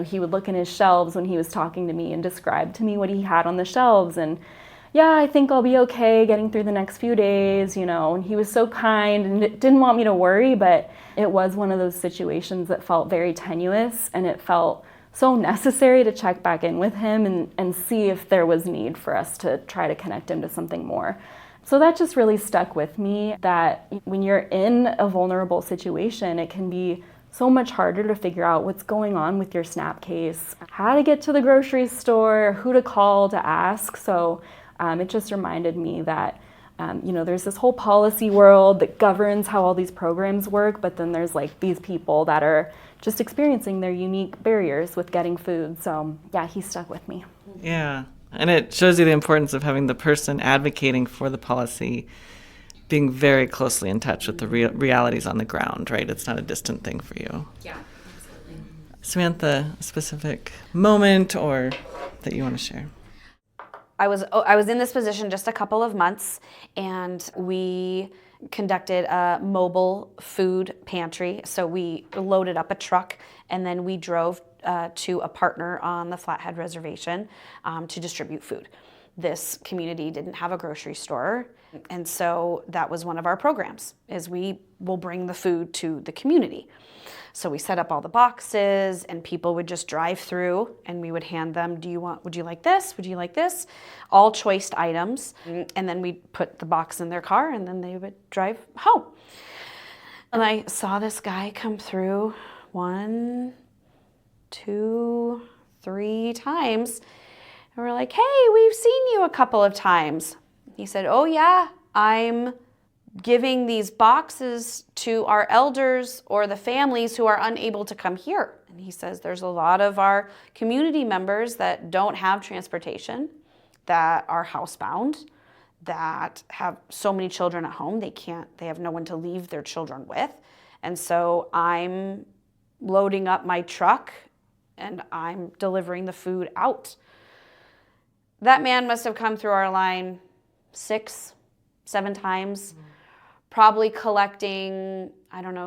He would look in his shelves when he was talking to me and describe to me what he had on the shelves. And yeah, I think I'll be okay getting through the next few days, and he was so kind and didn't want me to worry, but it was one of those situations that felt very tenuous, and it felt so necessary to check back in with him and see if there was need for us to try to connect him to something more. So that just really stuck with me, that when you're in a vulnerable situation, it can be so much harder to figure out what's going on with your SNAP case, how to get to the grocery store, who to call to ask. So it just reminded me that there's this whole policy world that governs how all these programs work, but then there's these people that are just experiencing their unique barriers with getting food. So yeah, he stuck with me. Yeah, and it shows you the importance of having the person advocating for the policy being very closely in touch with the realities on the ground, right? It's not a distant thing for you. Yeah, absolutely. Samantha, a specific moment or that you want to share? I was in this position just a couple of months, and we conducted a mobile food pantry. So we loaded up a truck, and then we drove to a partner on the Flathead Reservation to distribute food. This community didn't have a grocery store, and so that was one of our programs, is we will bring the food to the community. So we set up all the boxes, and people would just drive through, and we would hand them, would you like this? Would you like this? All choiced items. And then we'd put the box in their car, and then they would drive home. And I saw this guy come through 1, 2, 3 times. And we're like, hey, we've seen you a couple of times. He said, oh yeah, I'm giving these boxes to our elders or the families who are unable to come here. And he says there's a lot of our community members that don't have transportation, that are housebound, that have so many children at home they have no one to leave their children with. And so I'm loading up my truck and I'm delivering the food out. That man must have come through our line 6, 7 times. Probably collecting,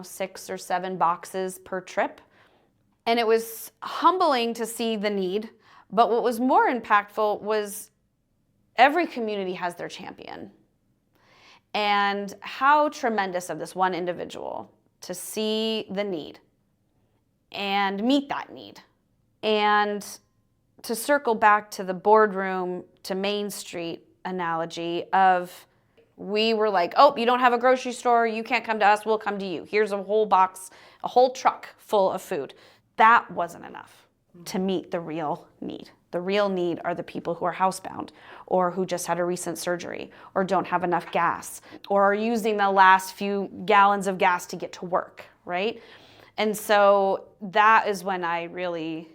6 or 7 boxes per trip. And it was humbling to see the need, but what was more impactful was every community has their champion. And how tremendous of this one individual to see the need and meet that need. And to circle back to the boardroom to Main Street analogy of, we were like, oh, you don't have a grocery store, you can't come to us, we'll come to you. Here's a whole box, a whole truck full of food. That wasn't enough to meet the real need. The real need are the people who are housebound, or who just had a recent surgery, or don't have enough gas, or are using the last few gallons of gas to get to work, right? And so that is when I really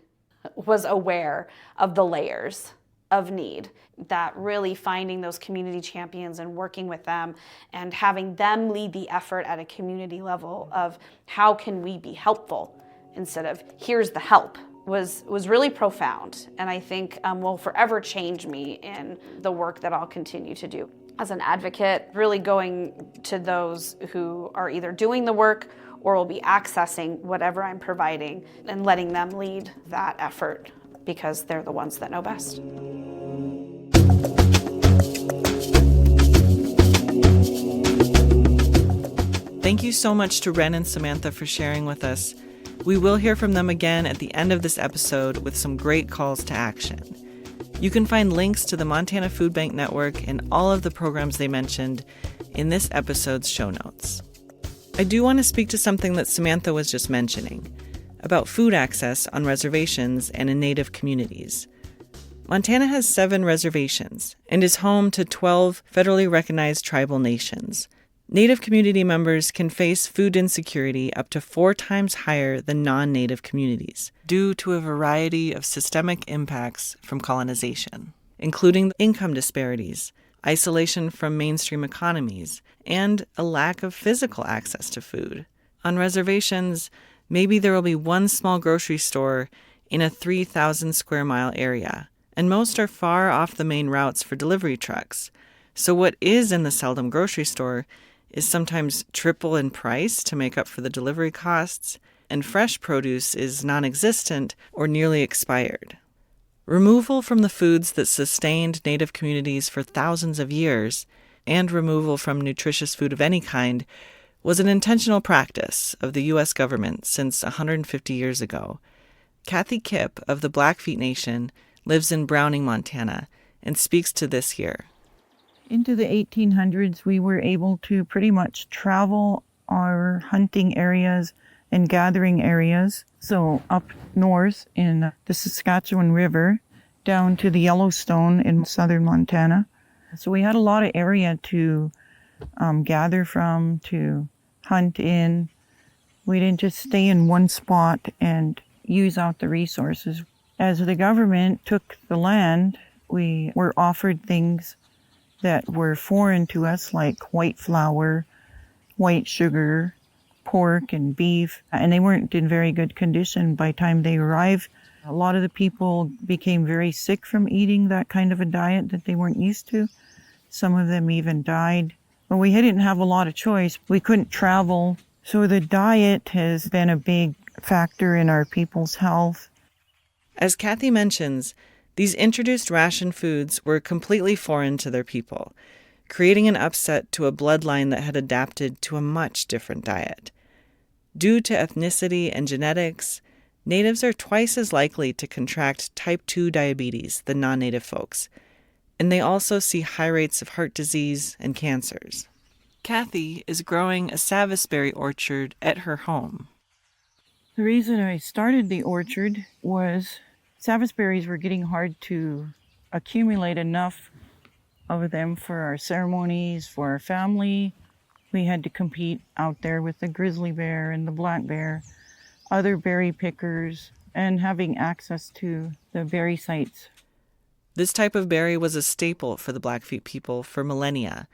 was aware of the layers of need, that really finding those community champions and working with them and having them lead the effort at a community level of how can we be helpful instead of here's the help was really profound, and I think will forever change me in the work that I'll continue to do as an advocate, really going to those who are either doing the work or will be accessing whatever I'm providing and letting them lead that effort because they're the ones that know best. Thank you so much to Ren and Samantha for sharing with us. We will hear from them again at the end of this episode with some great calls to action. You can find links to the Montana Food Bank Network and all of the programs they mentioned in this episode's show notes. I do want to speak to something that Samantha was just mentioning, about food access on reservations and in Native communities. Montana has 7 reservations and is home to 12 federally recognized tribal nations. Native community members can face food insecurity up to 4 times higher than non-Native communities due to a variety of systemic impacts from colonization, including income disparities, isolation from mainstream economies, and a lack of physical access to food. On reservations, maybe there will be one small grocery store in a 3,000 square mile area, and most are far off the main routes for delivery trucks. So what is in the seldom grocery store is sometimes triple in price to make up for the delivery costs, and fresh produce is non-existent or nearly expired. Removal from the foods that sustained Native communities for thousands of years, and removal from nutritious food of any kind, was an intentional practice of the U.S. government since 150 years ago. Kathy Kipp of the Blackfeet Nation lives in Browning, Montana, and speaks to this here. Into the 1800s, we were able to pretty much travel our hunting areas and gathering areas. So up north in the Saskatchewan River, down to the Yellowstone in southern Montana. So we had a lot of area to gather from, to hunt in. We didn't just stay in one spot and use out the resources. As the government took the land, we were offered things that were foreign to us, like white flour, white sugar, pork and beef, and they weren't in very good condition by the time they arrived. A lot of the people became very sick from eating that kind of a diet that they weren't used to. Some of them even died. But we didn't have a lot of choice. We couldn't travel. So the diet has been a big factor in our people's health. As Kathy mentions, these introduced ration foods were completely foreign to their people, creating an upset to a bloodline that had adapted to a much different diet. Due to ethnicity and genetics, Natives are twice as likely to contract type 2 diabetes than non-Native folks, and they also see high rates of heart disease and cancers. Kathy is growing a Savisberry orchard at her home. The reason I started the orchard was Savisberries were getting hard to accumulate enough of them for our ceremonies, for our family. We had to compete out there with the grizzly bear and the black bear, other berry pickers, and having access to the berry sites. This type of berry was a staple for the Blackfeet people for millennia,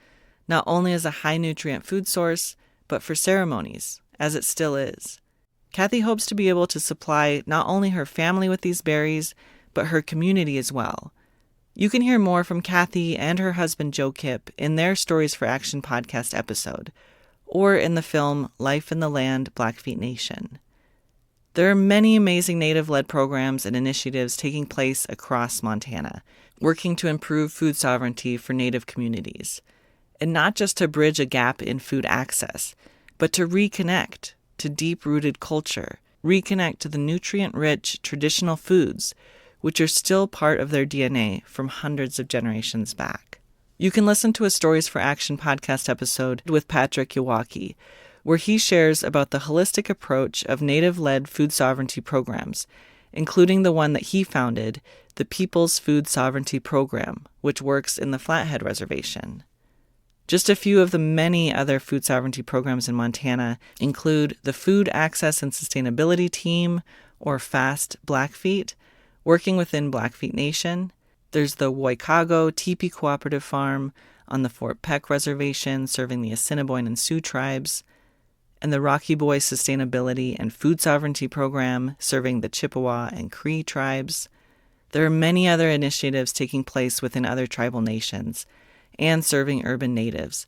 not only as a high-nutrient food source, but for ceremonies, as it still is. Kathy hopes to be able to supply not only her family with these berries, but her community as well. You can hear more from Kathy and her husband Joe Kipp in their Stories for Action podcast episode, or in the film Life in the Land, Blackfeet Nation. There are many amazing Native-led programs and initiatives taking place across Montana, working to improve food sovereignty for Native communities. And not just to bridge a gap in food access, but to reconnect to deep-rooted culture, reconnect to the nutrient-rich traditional foods, which are still part of their DNA from hundreds of generations back. You can listen to a Stories for Action podcast episode with Patrick Yawaki, where he shares about the holistic approach of Native-led food sovereignty programs, including the one that he founded, the People's Food Sovereignty Program, which works in the Flathead Reservation. Just a few of the many other food sovereignty programs in Montana include the Food Access and Sustainability Team, or FAST Blackfeet, working within Blackfeet Nation. There's the Woikago Teepee Cooperative Farm on the Fort Peck Reservation, serving the Assiniboine and Sioux tribes, and the Rocky Boy Sustainability and Food Sovereignty Program, serving the Chippewa and Cree tribes. There are many other initiatives taking place within other tribal nations and serving urban natives,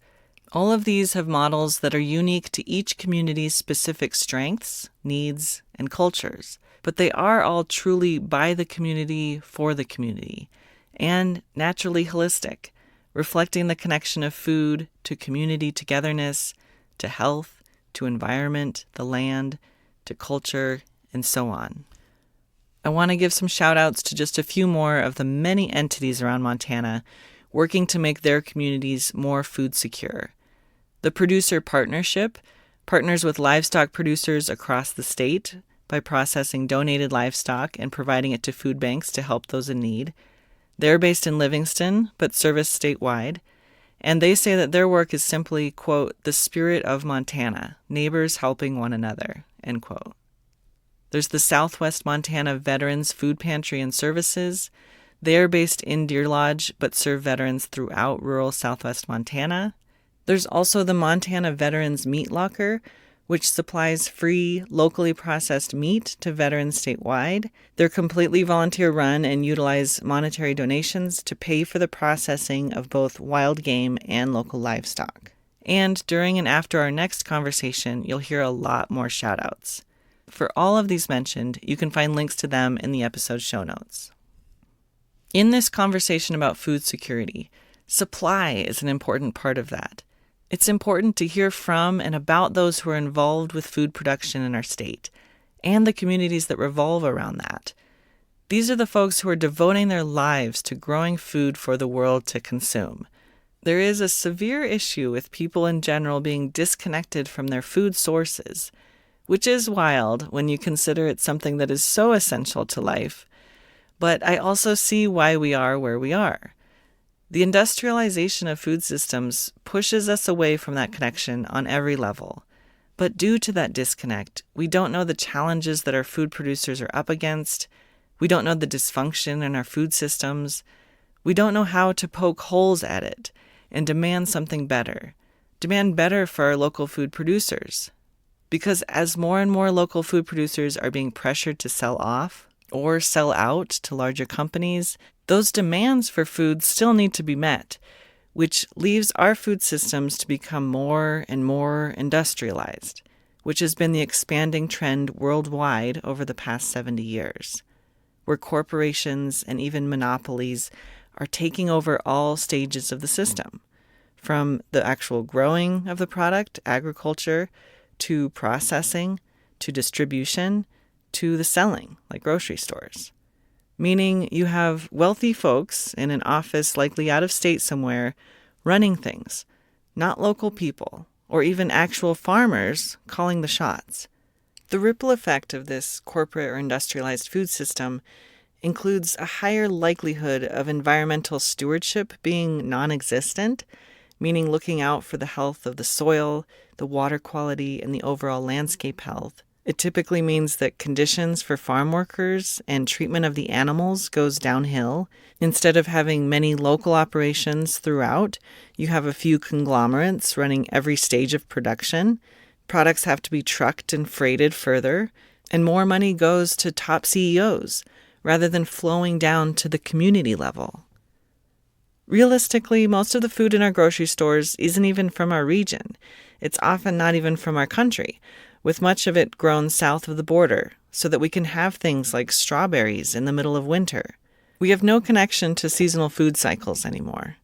All of these have models that are unique to each community's specific strengths, needs, and cultures, but they are all truly by the community for the community, and naturally holistic, reflecting the connection of food to community togetherness, to health, to environment, the land, to culture, and so on. I want to give some shout outs to just a few more of the many entities around Montana working to make their communities more food secure. The Producer Partnership partners with livestock producers across the state by processing donated livestock and providing it to food banks to help those in need. They're based in Livingston, but service statewide. And they say that their work is simply, quote, the spirit of Montana, neighbors helping one another, end quote. There's the Southwest Montana Veterans Food Pantry and Services. They are based in Deer Lodge, but serve veterans throughout rural Southwest Montana. There's also the Montana Veterans Meat Locker, which supplies free, locally processed meat to veterans statewide. They're completely volunteer-run and utilize monetary donations to pay for the processing of both wild game and local livestock. And during and after our next conversation, you'll hear a lot more shout-outs. For all of these mentioned, you can find links to them in the episode show notes. In this conversation about food security, supply is an important part of that. It's important to hear from and about those who are involved with food production in our state, and the communities that revolve around that. These are the folks who are devoting their lives to growing food for the world to consume. There is a severe issue with people in general being disconnected from their food sources, which is wild when you consider it's something that is so essential to life. But I also see why we are where we are. The industrialization of food systems pushes us away from that connection on every level. But due to that disconnect, we don't know the challenges that our food producers are up against. We don't know the dysfunction in our food systems. We don't know how to poke holes at it and demand something better. Demand better for our local food producers. Because as more and more local food producers are being pressured to sell off or sell out to larger companies, those demands for food still need to be met, which leaves our food systems to become more and more industrialized, which has been the expanding trend worldwide over the past 70 years, where corporations and even monopolies are taking over all stages of the system, from the actual growing of the product, agriculture, to processing, to distribution, to the selling, like grocery stores. Meaning you have wealthy folks in an office likely out of state somewhere running things, not local people, or even actual farmers calling the shots. The ripple effect of this corporate or industrialized food system includes a higher likelihood of environmental stewardship being non-existent, meaning looking out for the health of the soil, the water quality, and the overall landscape health. It typically means that conditions for farm workers and treatment of the animals goes downhill. Instead of having many local operations throughout, you have a few conglomerates running every stage of production. Products have to be trucked and freighted further, and more money goes to top CEOs rather than flowing down to the community level. Realistically, most of the food in our grocery stores isn't even from our region. It's often not even from our country, with much of it grown south of the border, so that we can have things like strawberries in the middle of winter. We have no connection to seasonal food cycles anymore.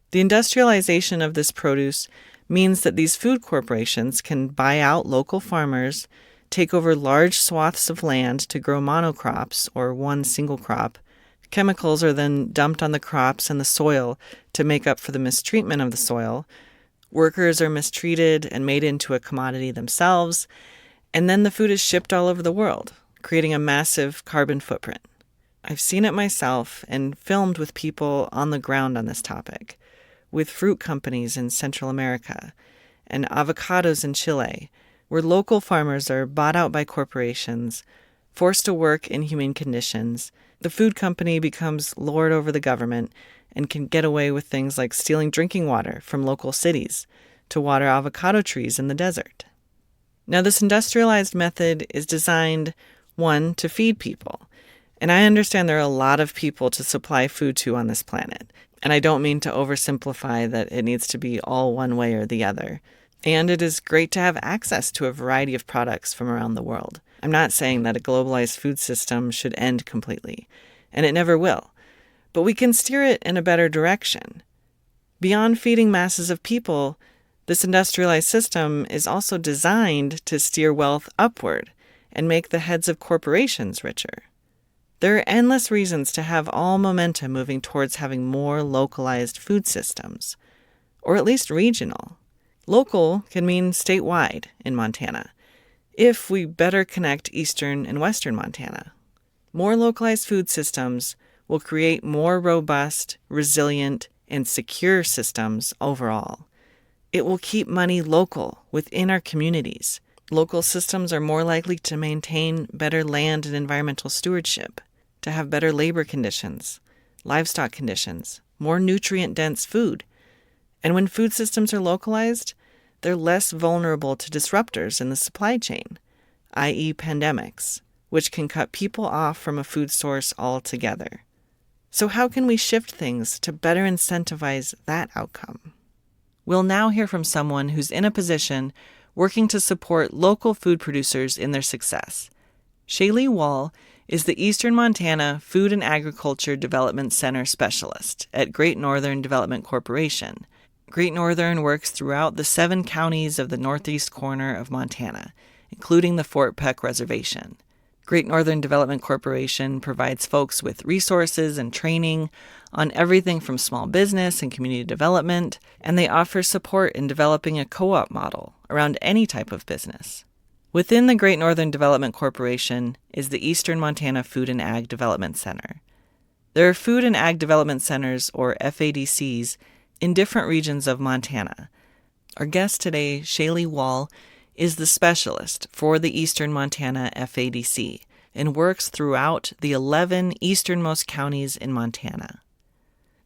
The industrialization of this produce means that these food corporations can buy out local farmers, take over large swaths of land to grow monocrops or one single crop. Chemicals are then dumped on the crops and the soil to make up for the mistreatment of the soil. Workers are mistreated and made into a commodity themselves, and then the food is shipped all over the world, creating a massive carbon footprint. I've seen it myself and filmed with people on the ground on this topic, with fruit companies in Central America and avocados in Chile, where local farmers are bought out by corporations, forced to work in inhumane conditions. The food company becomes lord over the government and can get away with things like stealing drinking water from local cities to water avocado trees in the desert. Now, this industrialized method is designed, one, to feed people, And I understand there are a lot of people to supply food to on this planet. And I don't mean to oversimplify that it needs to be all one way or the other. And it is great to have access to a variety of products from around the world. I'm not saying that a globalized food system should end completely, and it never will. But we can steer it in a better direction. Beyond feeding masses of people, this industrialized system is also designed to steer wealth upward and make the heads of corporations richer. There are endless reasons to have all momentum moving towards having more localized food systems, or at least regional. Local can mean statewide in Montana, if we better connect eastern and western Montana. More localized food systems will create more robust, resilient, and secure systems overall. It will keep money local within our communities. Local systems are more likely to maintain better land and environmental stewardship, to have better labor conditions, livestock conditions, more nutrient-dense food. And when food systems are localized, they're less vulnerable to disruptors in the supply chain, i.e. pandemics, which can cut people off from a food source altogether. So how can we shift things to better incentivize that outcome? We'll now hear from someone who's in a position working to support local food producers in their success. Shaylee Wall is the Eastern Montana Food and Agriculture Development Center Specialist at Great Northern Development Corporation. Great Northern works throughout the 7 counties of the northeast corner of Montana, including the Fort Peck Reservation. Great Northern Development Corporation provides folks with resources and training on everything from small business and community development, and they offer support in developing a co-op model around any type of business. Within the Great Northern Development Corporation is the Eastern Montana Food and Ag Development Center. There are Food and Ag Development Centers, or FADCs, in different regions of Montana. Our guest today, Shaylee Wall, is the specialist for the Eastern Montana FADC and works throughout the 11 easternmost counties in Montana.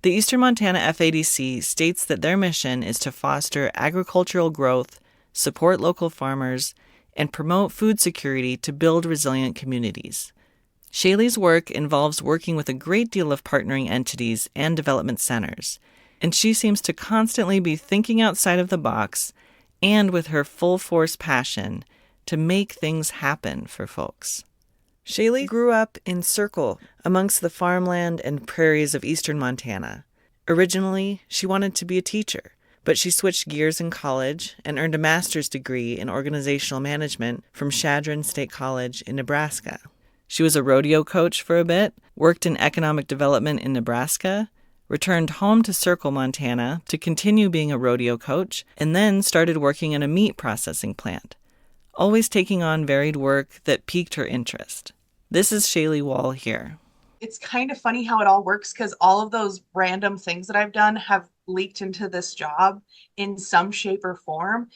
The Eastern Montana FADC states that their mission is to foster agricultural growth, support local farmers, and promote food security to build resilient communities. Shaylee's work involves working with a great deal of partnering entities and development centers, and she seems to constantly be thinking outside of the box and with her full-force passion to make things happen for folks. Shaylee grew up in Circle, amongst the farmland and prairies of eastern Montana. Originally, she wanted to be a teacher, but she switched gears in college and earned a master's degree in organizational management from Chadron State College in Nebraska. She was a rodeo coach for a bit, worked in economic development in Nebraska, returned home to Circle, Montana to continue being a rodeo coach, and then started working in a meat processing plant, always taking on varied work that piqued her interest. This is Shaylee Wall here. It's kind of funny how it all works because all of those random things that I've done have leaked into this job in some shape or form.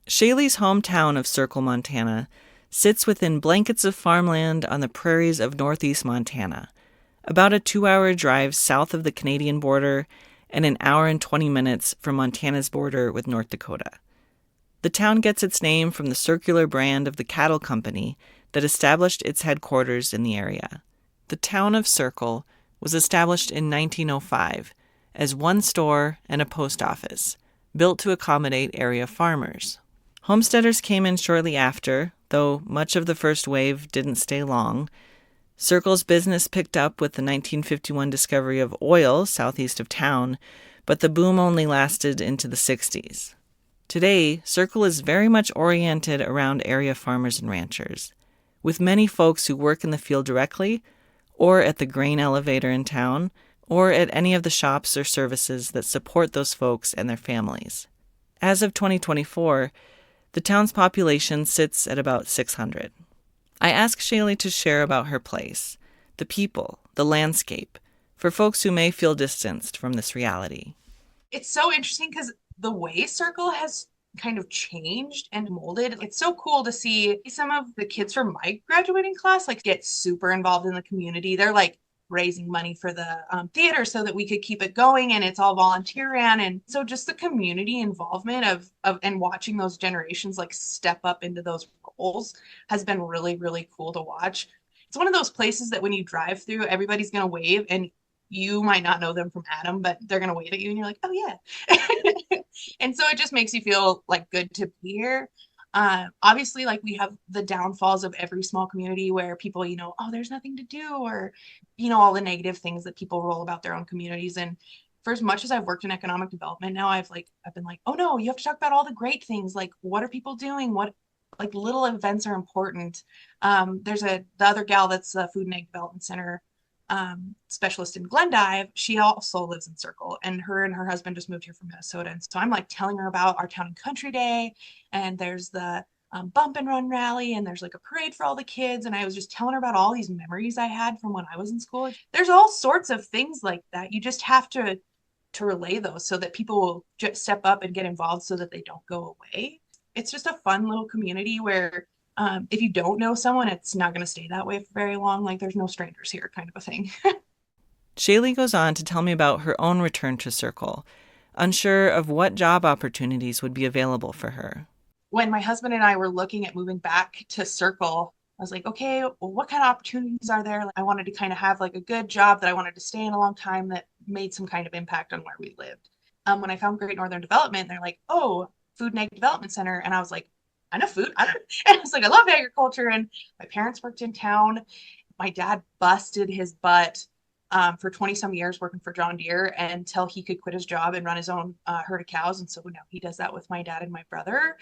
Shaylee's hometown of Circle, Montana, sits within blankets of farmland on the prairies of northeast Montana, about a 2-hour drive south of the Canadian border and an hour and 20 minutes from Montana's border with North Dakota. The town gets its name from the circular brand of the cattle company that established its headquarters in the area. The town of Circle was established in 1905 as one store and a post office, built to accommodate area farmers. Homesteaders came in shortly after, though much of the first wave didn't stay long. Circle's business picked up with the 1951 discovery of oil southeast of town, but the boom only lasted into the 60s. Today, Circle is very much oriented around area farmers and ranchers, with many folks who work in the field directly, or at the grain elevator in town, or at any of the shops or services that support those folks and their families. As of 2024, the town's population sits at about 600. I asked Shaylee to share about her place, the people, the landscape, for folks who may feel distanced from this reality. It's so interesting because the way Circle has kind of changed and molded. It's so cool to see some of the kids from my graduating class like get super involved in the community. They're like raising money for the theater so that we could keep it going, and it's all volunteer ran. And so just the community involvement of and watching those generations like step up into those roles has been really, really cool to watch. It's one of those places that when you drive through, everybody's going to wave, and you might not know them from Adam, but they're going to wave at you and you're like, oh yeah. And so it just makes you feel like good to be here. Obviously, like we have the downfalls of every small community where people, oh, there's nothing to do, or, all the negative things that people roll about their own communities. And for as much as I've worked in economic development now, I've been like, oh no, you have to talk about all the great things. Like, what are people doing? What like little events are important. There's the other gal that's the Food and Ag Development Center specialist in Glendive. She also lives in Circle, and her husband just moved here from Minnesota. And so I'm like telling her about our Town and Country Day, and there's the bump and run rally, and there's like a parade for all the kids. And I was just telling her about all these memories I had from when I was in school. There's all sorts of things like that. You just have to relay those so that people will just step up and get involved so that they don't go away. It's just a fun little community where if you don't know someone, it's not going to stay that way for very long. Like there's no strangers here kind of a thing. Shaylee goes on to tell me about her own return to Circle, unsure of what job opportunities would be available for her. When my husband and I were looking at moving back to Circle, I was like, okay, well, what kind of opportunities are there? I wanted to kind of have like a good job that I wanted to stay in a long time that made some kind of impact on where we lived. When I found Great Northern Development, they're like, oh, Food and Ag Development Center. And I was like, I know food. And I was like, I love agriculture. And my parents worked in town. My dad busted his butt for 20 some years working for John Deere until he could quit his job and run his own herd of cows. And so now he does that with my dad and my brother.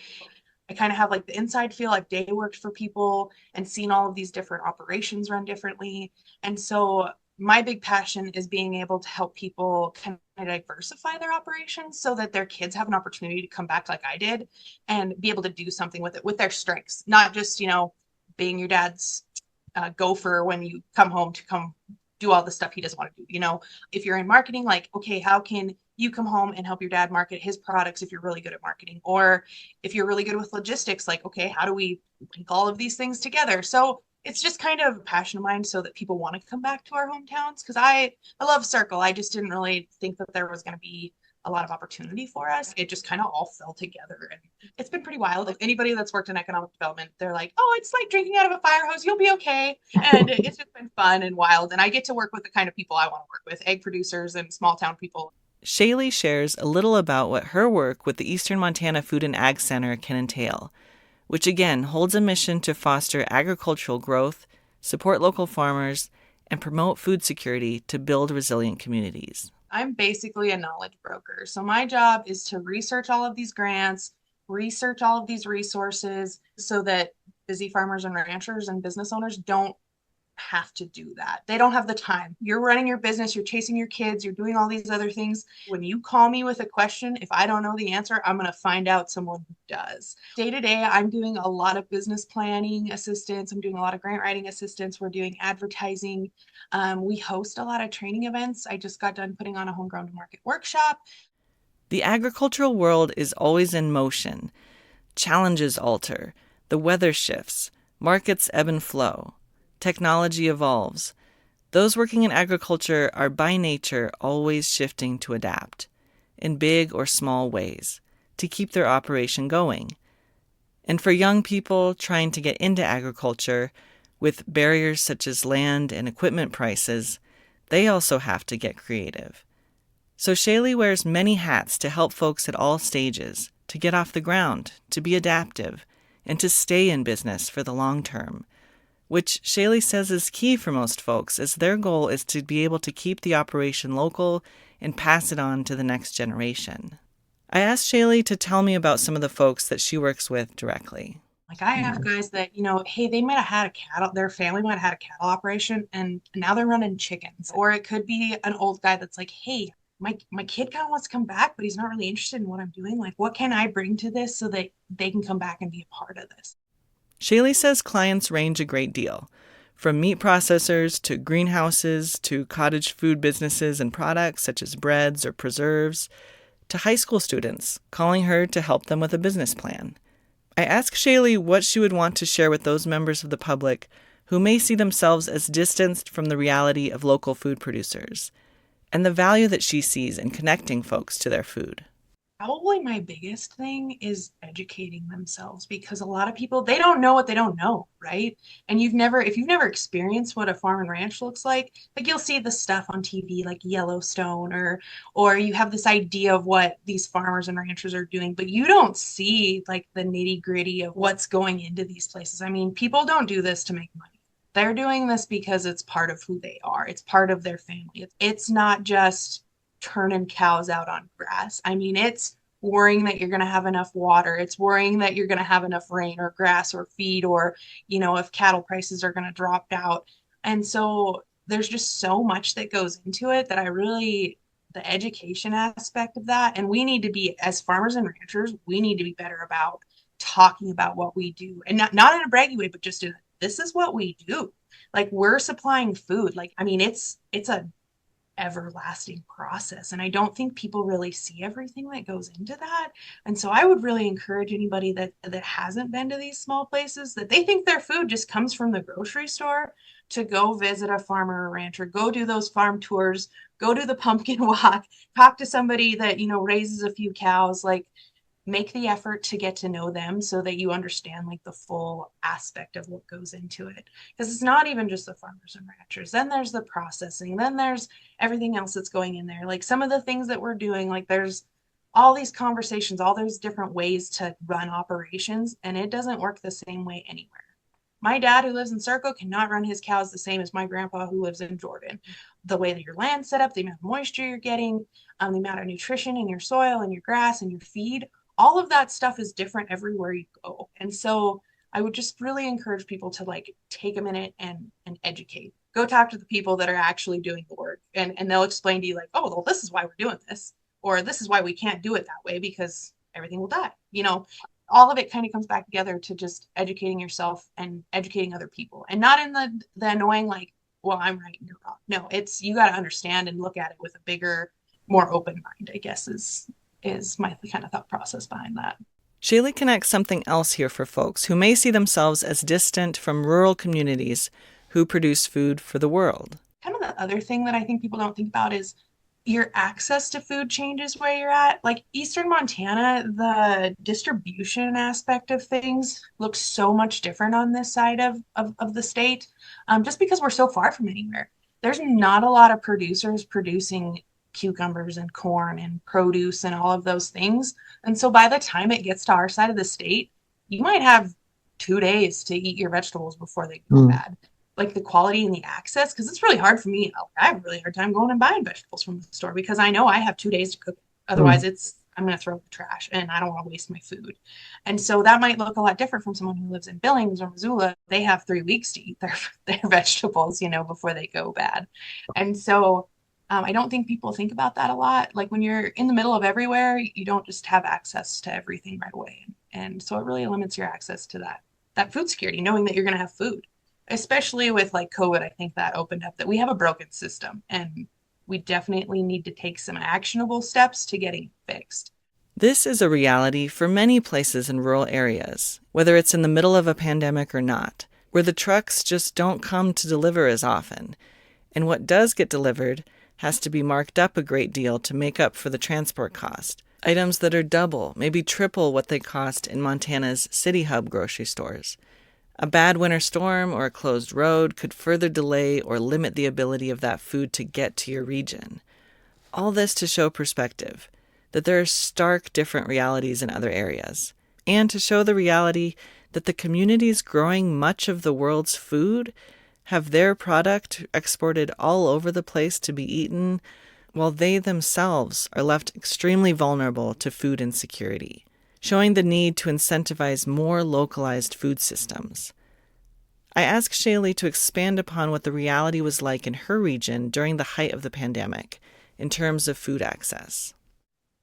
I kind of have like the inside feel. I've day worked for people and seen all of these different operations run differently. And so my big passion is being able to help people kind of diversify their operations so that their kids have an opportunity to come back like I did and be able to do something with it, with their strengths, not just, being your dad's gopher when you come home to come do all the stuff he doesn't want to do. If you're in marketing, like, okay, how can you come home and help your dad market his products if you're really good at marketing? Or if you're really good with logistics, like, okay, how do we link all of these things together? So it's just kind of a passion of mine so that people want to come back to our hometowns, because I love Circle. I just didn't really think that there was going to be a lot of opportunity for us. It just kind of all fell together, and it's been pretty wild. If anybody that's worked in economic development, they're like, oh, it's like drinking out of a fire hose, you'll be okay. And it's just been fun and wild, and I get to work with the kind of people I want to work with, egg producers and small town people. Shaylee shares a little about what her work with the Eastern Montana Food and Ag Center can entail, which again holds a mission to foster agricultural growth, support local farmers, and promote food security to build resilient communities. I'm basically a knowledge broker. So my job is to research all of these grants, research all of these resources so that busy farmers and ranchers and business owners don't have to do that. They don't have the time. You're running your business, you're chasing your kids, you're doing all these other things. When you call me with a question, if I don't know the answer, I'm going to find out someone who does. Day to day, I'm doing a lot of business planning assistance. I'm doing a lot of grant writing assistance. We're doing advertising. We host a lot of training events. I just got done putting on a homegrown to market workshop. The agricultural world is always in motion. Challenges alter, the weather shifts, markets ebb and flow. Technology evolves. Those working in agriculture are by nature always shifting to adapt, in big or small ways, to keep their operation going. And for young people trying to get into agriculture, with barriers such as land and equipment prices, they also have to get creative. So Shaylee wears many hats to help folks at all stages to get off the ground, to be adaptive, and to stay in business for the long term, which Shaylee says is key for most folks, as their goal is to be able to keep the operation local and pass it on to the next generation. I asked Shaylee to tell me about some of the folks that she works with directly. Like I have guys that, hey, they might have had a cattle, their family might have had a cattle operation and now they're running chickens. Or it could be an old guy that's like, hey, my kid kind of wants to come back, but he's not really interested in what I'm doing. Like, what can I bring to this so that they can come back and be a part of this? Shaylee says clients range a great deal, from meat processors to greenhouses to cottage food businesses and products such as breads or preserves, to high school students calling her to help them with a business plan. I asked Shaylee what she would want to share with those members of the public who may see themselves as distanced from the reality of local food producers, and the value that she sees in connecting folks to their food. Probably my biggest thing is educating themselves, because a lot of people, they don't know what they don't know, right? And if you've never experienced what a farm and ranch looks like you'll see the stuff on TV like Yellowstone, or you have this idea of what these farmers and ranchers are doing, but you don't see like the nitty-gritty of what's going into these places. I mean, people don't do this to make money. They're doing this because it's part of who they are. It's part of their family. It's not just turning cows out on grass. I mean, it's worrying that you're going to have enough water. It's worrying that you're going to have enough rain or grass or feed, or, if cattle prices are going to drop out. And so there's just so much that goes into it that the education aspect of that, and we need to be, as farmers and ranchers, we need to be better about talking about what we do, and not in a braggy way, but just this is what we do. Like, we're supplying food. Like, I mean, it's a everlasting process. And I don't think people really see everything that goes into that. And so I would really encourage anybody that hasn't been to these small places, that they think their food just comes from the grocery store, to go visit a farmer or rancher, go do those farm tours, go do the pumpkin walk, talk to somebody that, raises a few cows. Like, make the effort to get to know them so that you understand like the full aspect of what goes into it, because it's not even just the farmers and ranchers. Then there's the processing, then there's everything else that's going in there, like some of the things that we're doing. Like, there's all these conversations, all those different ways to run operations, and it doesn't work the same way anywhere. My dad, who lives in Circle, cannot run his cows the same as my grandpa, who lives in Jordan. The way that your land's set up, the amount of moisture you're getting, the amount of nutrition in your soil and your grass and your feed, all of that stuff is different everywhere you go. And so I would just really encourage people to like take a minute and educate. Go talk to the people that are actually doing the work, and they'll explain to you like, oh, well, this is why we're doing this, or this is why we can't do it that way, because everything will die. All of it kind of comes back together to just educating yourself and educating other people, and not in the annoying like, well, I'm right and you're wrong. No, it's, you got to understand and look at it with a bigger, more open mind, I guess is my kind of thought process behind that. Shaylee connects something else here for folks who may see themselves as distant from rural communities who produce food for the world. Kind of the other thing that I think people don't think about is your access to food changes where you're at. Like Eastern Montana, the distribution aspect of things looks so much different on this side of the state, just because we're so far from anywhere. There's not a lot of producers producing cucumbers and corn and produce and all of those things. And so by the time it gets to our side of the state, you might have 2 days to eat your vegetables before they go bad. Like the quality and the access, because it's really hard for me. I have a really hard time going and buying vegetables from the store, because I know I have 2 days to cook it. Otherwise, I'm going to throw it in the trash, and I don't want to waste my food. And so that might look a lot different from someone who lives in Billings or Missoula. They have 3 weeks to eat their vegetables, before they go bad. And so I don't think people think about that a lot. Like when you're in the middle of everywhere, you don't just have access to everything right away. And so it really limits your access to that food security, knowing that you're going to have food, especially with like COVID. I think that opened up that we have a broken system, and we definitely need to take some actionable steps to getting it fixed. This is a reality for many places in rural areas, whether it's in the middle of a pandemic or not, where the trucks just don't come to deliver as often. And what does get delivered has to be marked up a great deal to make up for the transport cost. Items that are double, maybe triple what they cost in Montana's city hub grocery stores. A bad winter storm or a closed road could further delay or limit the ability of that food to get to your region. All this to show perspective, that there are stark different realities in other areas, and to show the reality that the communities growing much of the world's food have their product exported all over the place to be eaten, while they themselves are left extremely vulnerable to food insecurity, showing the need to incentivize more localized food systems. I asked Shaylee to expand upon what the reality was like in her region during the height of the pandemic in terms of food access.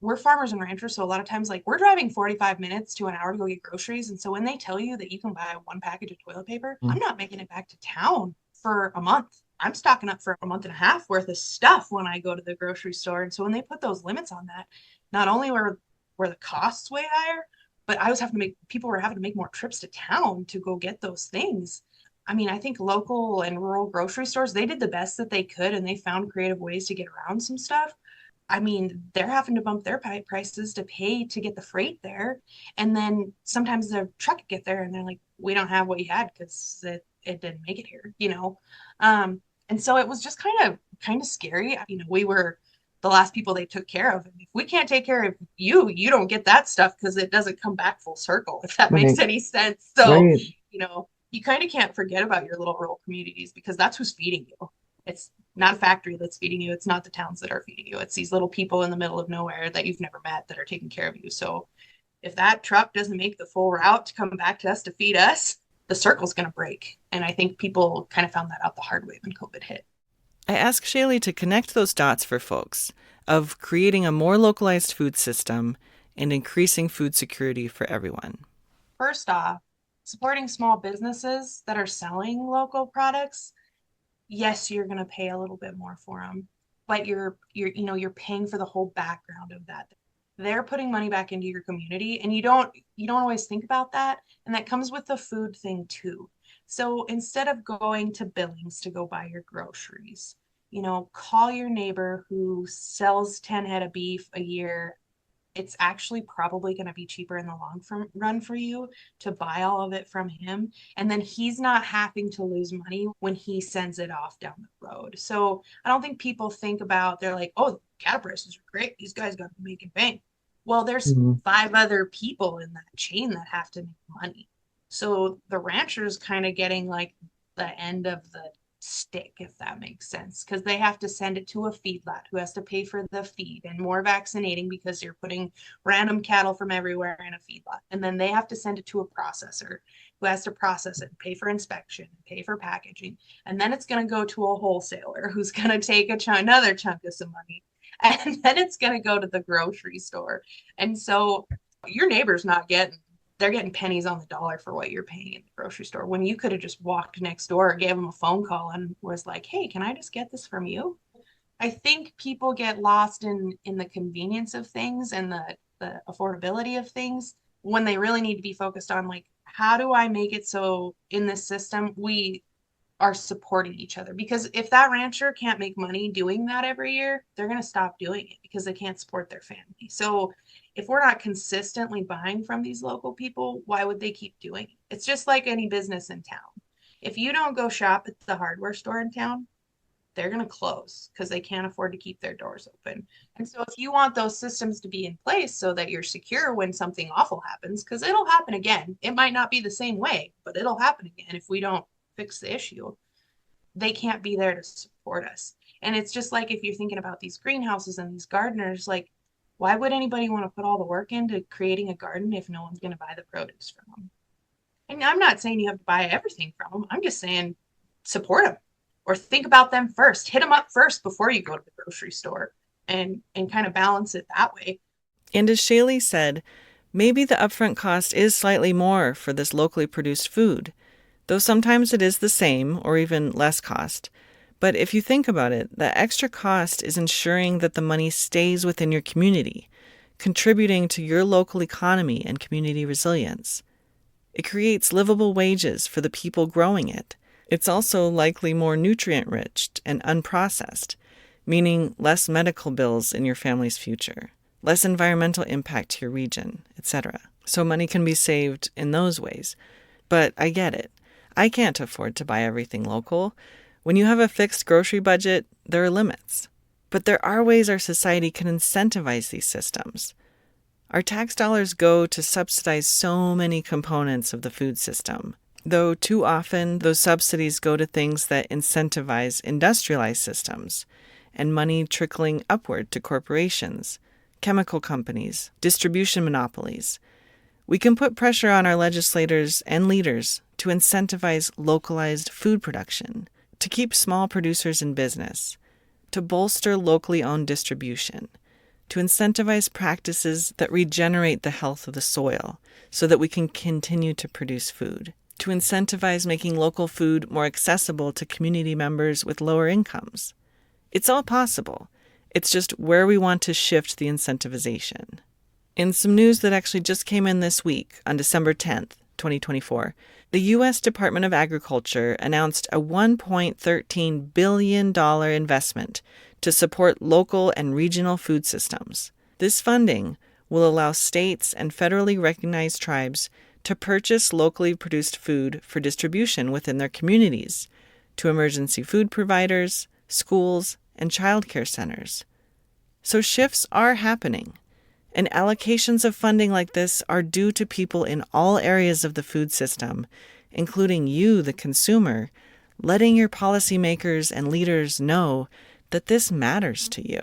We're farmers and ranchers, so a lot of times like we're driving 45 minutes to an hour to go get groceries. And so when they tell you that you can buy one package of toilet paper, I'm not making it back to town for a month. I'm stocking up for a month and a half worth of stuff when I go to the grocery store. And so when they put those limits on that, not only were the costs way higher, but people were having to make more trips to town to go get those things. I mean, I think local and rural grocery stores, they did the best that they could, and they found creative ways to get around some stuff. I mean, they're having to bump their prices to pay to get the freight there. And then sometimes the truck get there and they're like, we don't have what you had because it didn't make it here. And so it was just kind of scary. We were the last people they took care of. And if we can't take care of you, you don't get that stuff because it doesn't come back full circle, if that makes Right. any sense. So, Right. you kind of can't forget about your little rural communities because that's who's feeding you. It's not a factory that's feeding you. It's not the towns that are feeding you. It's these little people in the middle of nowhere that you've never met that are taking care of you. So if that truck doesn't make the full route to come back to us to feed us, the circle's going to break. And I think people kind of found that out the hard way when COVID hit. I asked Shaylee to connect those dots for folks of creating a more localized food system and increasing food security for everyone. First off, supporting small businesses that are selling local products, yes, you're going to pay a little bit more for them, but you're paying for the whole background of that. They're putting money back into your community, and you don't always think about that, and that comes with the food thing too. So instead of going to Billings to go buy your groceries, call your neighbor who sells 10 head of beef a year. It's actually probably going to be cheaper in the long run for you to buy all of it from him. And then he's not having to lose money when he sends it off down the road. So I don't think people think about, they're like, oh, cattle prices are great. These guys got to be making bank. Well, there's 5 other people in that chain that have to make money. So the rancher's kind of getting like the end of the stick, if that makes sense, because they have to send it to a feedlot who has to pay for the feed and more vaccinating because you're putting random cattle from everywhere in a feedlot. And then they have to send it to a processor who has to process it, pay for inspection, pay for packaging. And then it's going to go to a wholesaler who's going to take another chunk of some money. And then it's going to go to the grocery store. And so your neighbor's they're getting pennies on the dollar for what you're paying in the grocery store when you could have just walked next door or gave them a phone call and was like, hey, can I just get this from you? I think people get lost in the convenience of things and the affordability of things when they really need to be focused on, like, how do I make it so in this system we are supporting each other? Because if that rancher can't make money doing that every year, they're going to stop doing it because they can't support their family. So if we're not consistently buying from these local people, why would they keep doing it? It's just like any business in town. If you don't go shop at the hardware store in town, they're going to close because they can't afford to keep their doors open. And so if you want those systems to be in place so that you're secure when something awful happens, because it'll happen again, it might not be the same way, but it'll happen again if we don't fix the issue. They can't be there to support us. And it's just like if you're thinking about these greenhouses and these gardeners, like, why would anybody want to put all the work into creating a garden if no one's going to buy the produce from them? And I'm not saying you have to buy everything from them. I'm just saying support them or think about them first. Hit them up first before you go to the grocery store and kind of balance it that way. And as Shaylee said, maybe the upfront cost is slightly more for this locally produced food, though sometimes it is the same or even less cost. But if you think about it, the extra cost is ensuring that the money stays within your community, contributing to your local economy and community resilience. It creates livable wages for the people growing it. It's also likely more nutrient-rich and unprocessed, meaning less medical bills in your family's future, less environmental impact to your region, etc. So money can be saved in those ways. But I get it. I can't afford to buy everything local. When you have a fixed grocery budget, there are limits. But there are ways our society can incentivize these systems. Our tax dollars go to subsidize so many components of the food system, though too often those subsidies go to things that incentivize industrialized systems, and money trickling upward to corporations, chemical companies, distribution monopolies. We can put pressure on our legislators and leaders to incentivize localized food production, to keep small producers in business, to bolster locally owned distribution, to incentivize practices that regenerate the health of the soil so that we can continue to produce food, to incentivize making local food more accessible to community members with lower incomes. It's all possible. It's just where we want to shift the incentivization. In some news that actually just came in this week, on December 10th, 2024, the U.S. Department of Agriculture announced a $1.13 billion investment to support local and regional food systems. This funding will allow states and federally recognized tribes to purchase locally produced food for distribution within their communities to emergency food providers, schools, and childcare centers. So shifts are happening, and allocations of funding like this are due to people in all areas of the food system, including you, the consumer, letting your policymakers and leaders know that this matters to you.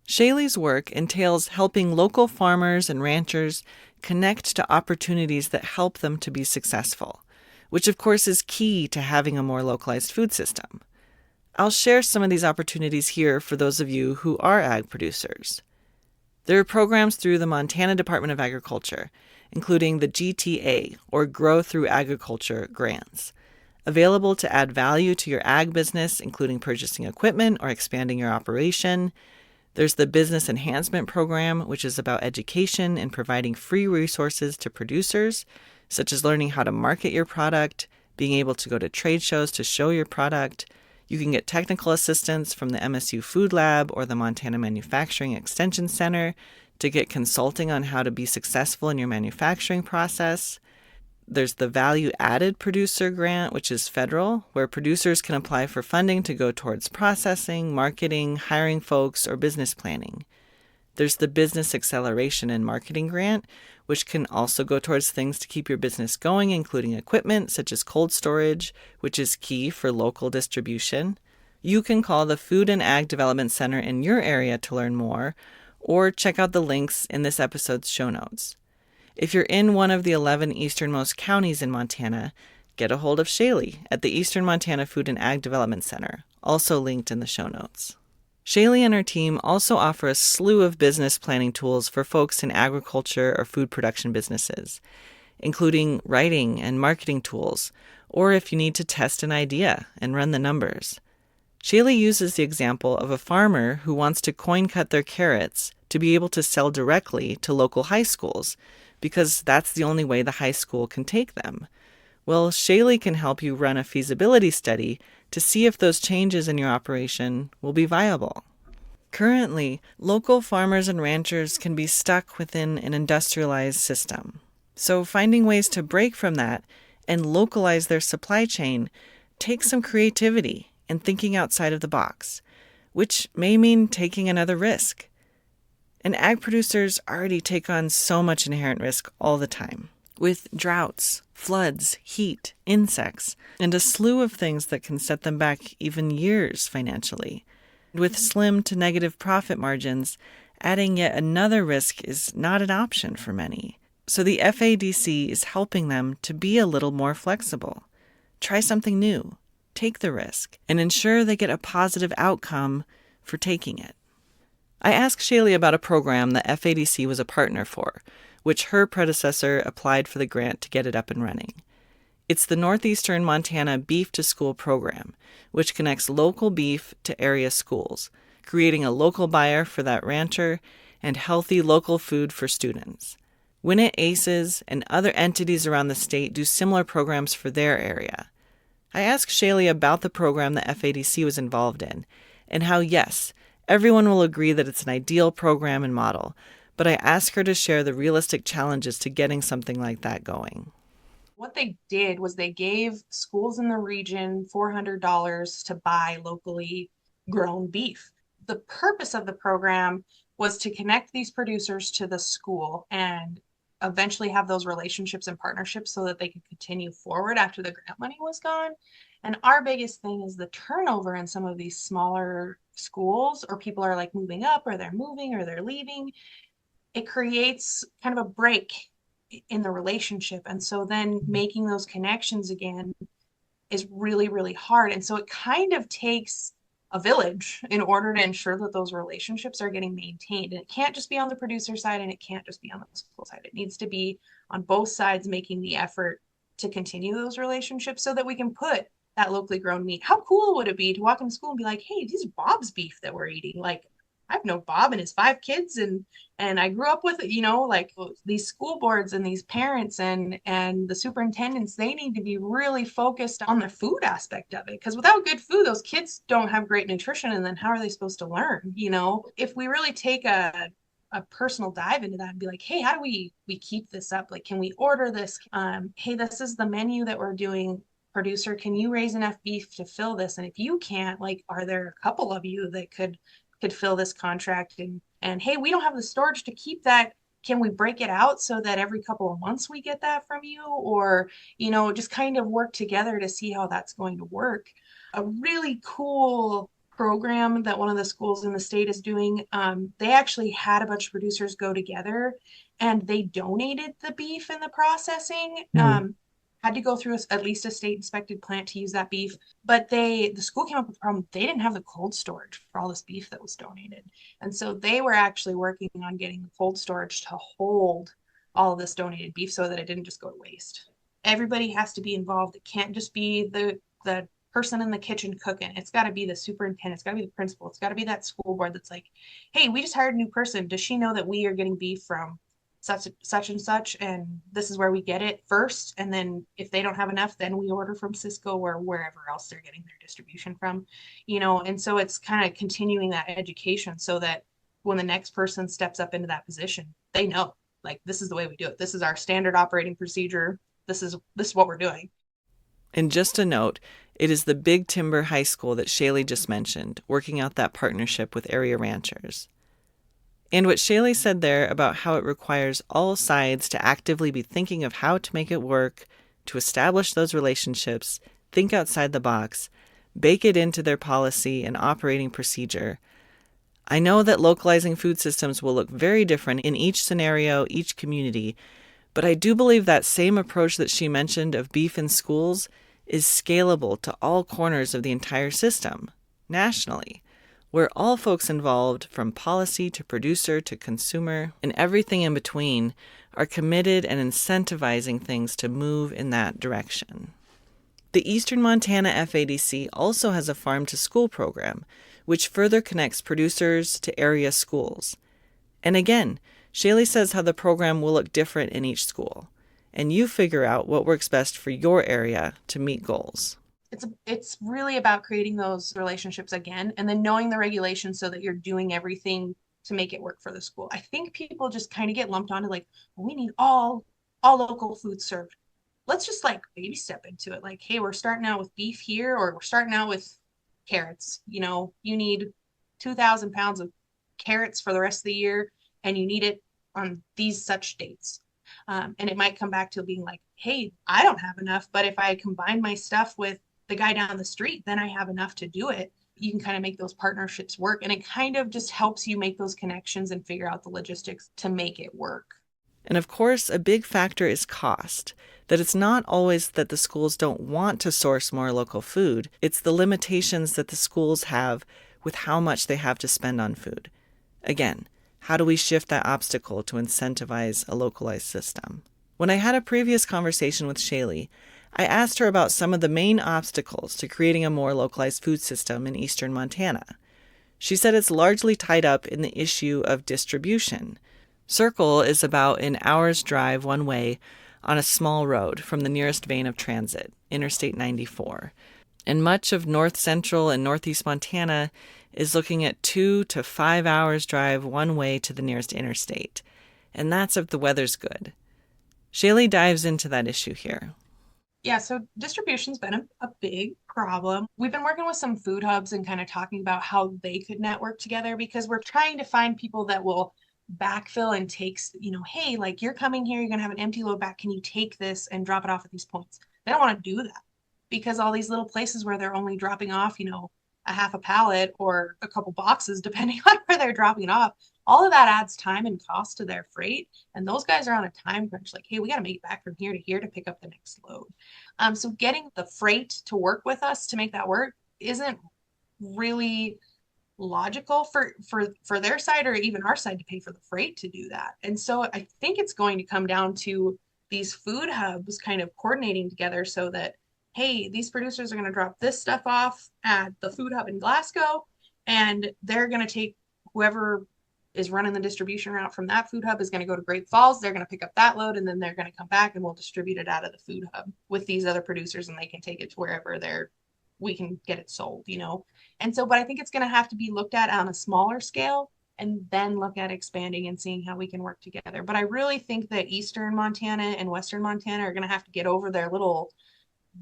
Shaylee's work entails helping local farmers and ranchers connect to opportunities that help them to be successful, which of course is key to having a more localized food system. I'll share some of these opportunities here for those of you who are ag producers. There are programs through the Montana Department of Agriculture, including the GTA, or Grow Through Agriculture grants, available to add value to your ag business, including purchasing equipment or expanding your operation. There's the Business Enhancement Program, which is about education and providing free resources to producers, such as learning how to market your product, being able to go to trade shows to show your product. You can get technical assistance from the MSU Food Lab or the Montana Manufacturing Extension Center to get consulting on how to be successful in your manufacturing process. There's the Value Added Producer Grant, which is federal, where producers can apply for funding to go towards processing, marketing, hiring folks, or business planning. There's the Business Acceleration and Marketing Grant, which can also go towards things to keep your business going, including equipment such as cold storage, which is key for local distribution. You can call the Food and Ag Development Center in your area to learn more, or check out the links in this episode's show notes. If you're in one of the 11 easternmost counties in Montana, get a hold of Shaylee at the Eastern Montana Food and Ag Development Center, also linked in the show notes. Shaylee and her team also offer a slew of business planning tools for folks in agriculture or food production businesses, including writing and marketing tools, or if you need to test an idea and run the numbers. Shaylee uses the example of a farmer who wants to coin cut their carrots to be able to sell directly to local high schools, because that's the only way the high school can take them. Well, Shaylee can help you run a feasibility study to see if those changes in your operation will be viable. Currently, local farmers and ranchers can be stuck within an industrialized system. So finding ways to break from that and localize their supply chain takes some creativity and thinking outside of the box, which may mean taking another risk. And ag producers already take on so much inherent risk all the time, with droughts, floods, heat, insects, and a slew of things that can set them back even years financially. With slim to negative profit margins, adding yet another risk is not an option for many. So the FADC is helping them to be a little more flexible. Try something new, take the risk, and ensure they get a positive outcome for taking it. I asked Shaylee about a program the FADC was a partner for, which her predecessor applied for the grant to get it up and running. It's the Northeastern Montana Beef to School program, which connects local beef to area schools, creating a local buyer for that rancher and healthy local food for students. Winnett ACEs and other entities around the state do similar programs for their area. I asked Shaylee about the program the FADC was involved in, and how, yes, everyone will agree that it's an ideal program and model, but I asked her to share the realistic challenges to getting something like that going. What they did was they gave schools in the region $400 to buy locally grown beef. The purpose of the program was to connect these producers to the school and eventually have those relationships and partnerships so that they could continue forward after the grant money was gone. And our biggest thing is the turnover in some of these smaller schools, or people are like moving up, or they're moving, or they're leaving. It creates kind of a break in the relationship. And so then making those connections again is really, really hard. And so it kind of takes a village in order to ensure that those relationships are getting maintained. And it can't just be on the producer side, and it can't just be on the school side. It needs to be on both sides making the effort to continue those relationships so that we can put that locally grown meat. How cool would it be to walk into school and be like, hey, these are Bob's beef that we're eating? Like, I have no Bob and his 5 kids, and I grew up with it, like these school boards and these parents and the superintendents, they need to be really focused on the food aspect of it. Because without good food, those kids don't have great nutrition, and then how are they supposed to learn? If we really take a personal dive into that and be like, hey, how do we keep this up? Like, can we order this? Hey, this is the menu that we're doing. Producer, can you raise enough beef to fill this? And if you can't, like, are there a couple of you that could fill this contract? And hey, we don't have the storage to keep that. Can we break it out so that every couple of months we get that from you? Or, just kind of work together to see how that's going to work. A really cool program that one of the schools in the state is doing, they actually had a bunch of producers go together and they donated the beef in the processing. Had to go through at least a state inspected plant to use that beef, but the school came up with a problem. They didn't have the cold storage for all this beef that was donated, and so they were actually working on getting the cold storage to hold all of this donated beef so that it didn't just go to waste. Everybody has to be involved. It can't just be the person in the kitchen cooking. It's got to be the superintendent. It's got to be the principal. It's got to be that school board that's like, hey, we just hired a new person. Does she know that we are getting beef from such and such, and this is where we get it first, and then if they don't have enough, then we order from Cisco or wherever else they're getting their distribution from. And so it's kind of continuing that education so that when the next person steps up into that position, they know, like, this is the way we do it. This is our standard operating procedure. This is what we're doing. And just a note, it is the Big Timber High School that Shaylee just mentioned, working out that partnership with area ranchers. And what Shaylee said there about how it requires all sides to actively be thinking of how to make it work, to establish those relationships, think outside the box, bake it into their policy and operating procedure. I know that localizing food systems will look very different in each scenario, each community, but I do believe that same approach that she mentioned of beef in schools is scalable to all corners of the entire system, nationally, where all folks involved, from policy to producer to consumer and everything in between, are committed and incentivizing things to move in that direction. The Eastern Montana FADC also has a farm-to-school program, which further connects producers to area schools. And again, Shaylee says how the program will look different in each school, and you figure out what works best for your area to meet goals. It's really about creating those relationships again, and then knowing the regulations so that you're doing everything to make it work for the school. I think people just kind of get lumped onto like, well, we need all local food served. Let's just like baby step into it. Like, hey, we're starting out with beef here, or we're starting out with carrots. You need 2,000 pounds of carrots for the rest of the year, and you need it on these such dates. And it might come back to being like, hey, I don't have enough, but if I combine my stuff with the guy down the street, then I have enough to do it. You can kind of make those partnerships work, and it kind of just helps you make those connections and figure out the logistics to make it work. And of course, a big factor is cost. That it's not always that the schools don't want to source more local food. It's the limitations that the schools have with how much they have to spend on food. Again, how do we shift that obstacle to incentivize a localized system? When I had a previous conversation with Shaylee, I asked her about some of the main obstacles to creating a more localized food system in eastern Montana. She said it's largely tied up in the issue of distribution. Circle is about an hour's drive one way on a small road from the nearest vein of transit, Interstate 94. And much of north central and northeast Montana is looking at 2 to 5 hours drive one way to the nearest interstate. And that's if the weather's good. Shaylee dives into that issue here. Yeah, so distribution's been a big problem. We've been working with some food hubs and kind of talking about how they could network together, because we're trying to find people that will backfill and takes, hey, like, you're coming here, you're going to have an empty load back. Can you take this and drop it off at these points? They don't want to do that, because all these little places where they're only dropping off, a half a pallet or a couple boxes, depending on where they're dropping it off, all of that adds time and cost to their freight. And those guys are on a time crunch, like, hey, we got to make it back from here to here to pick up the next load. So getting the freight to work with us to make that work isn't really logical for their side or even our side to pay for the freight to do that. And so I think it's going to come down to these food hubs kind of coordinating together so that, hey, these producers are going to drop this stuff off at the food hub in Glasgow, and they're going to take whoever is running the distribution route from that food hub is going to go to Great Falls. They're going to pick up that load, and then they're going to come back and we'll distribute it out of the food hub with these other producers, and they can take it to wherever we can get it sold, you know? And so, but I think it's going to have to be looked at on a smaller scale and then look at expanding and seeing how we can work together. But I really think that Eastern Montana and Western Montana are going to have to get over their little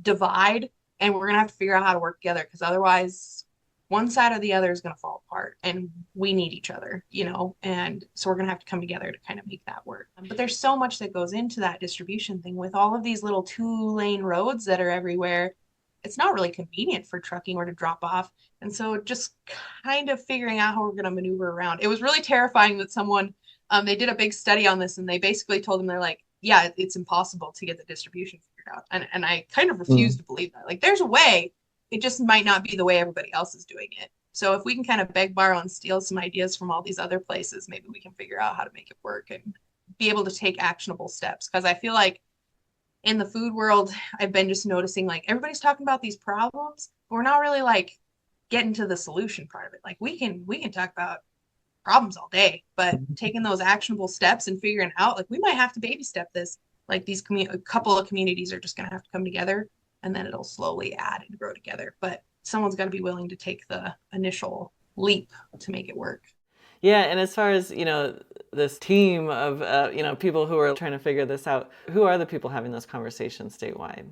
divide, and we're going to have to figure out how to work together, because otherwise one side or the other is going to fall apart, and we need each other, you know? And so we're going to have to come together to kind of make that work. But there's so much that goes into that distribution thing with all of these little 2-lane roads that are everywhere. It's not really convenient for trucking or to drop off. And so just kind of figuring out how we're going to maneuver around. It was really terrifying that someone, they did a big study on this, and they basically told them, they're like, yeah, it's impossible to get the distribution figured out. And I kind of refuse to believe that. Like, there's a way, it just might not be the way everybody else is doing it. So if we can kind of beg, borrow, and steal some ideas from all these other places, maybe we can figure out how to make it work and be able to take actionable steps. Because I feel like in the food world, I've been just noticing, like, everybody's talking about these problems, but we're not really like getting to the solution part of it. Like, we can talk about problems all day, but taking those actionable steps and figuring out, like, we might have to baby step this. Like, these a couple of communities are just going to have to come together, and then it'll slowly add and grow together. But someone's got to be willing to take the initial leap to make it work. Yeah, and as far as, this team of, people who are trying to figure this out, who are the people having those conversations statewide?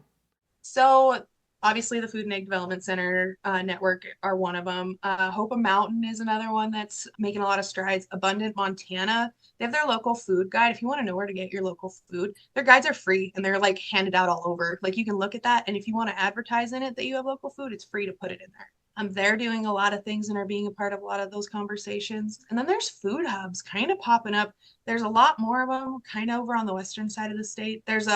So obviously the Food and Egg Development Center network are one of them. Hope Mountain is another one that's making a lot of strides. Abundant Montana, they have their local food guide. If you want to know where to get your local food, their guides are free, and they're like handed out all over. Like, you can look at that, and if you want to advertise in it that you have local food, it's free to put it in there. They're doing a lot of things and are being a part of a lot of those conversations. And then there's food hubs kind of popping up. There's a lot more of them kind of over on the western side of the state. There's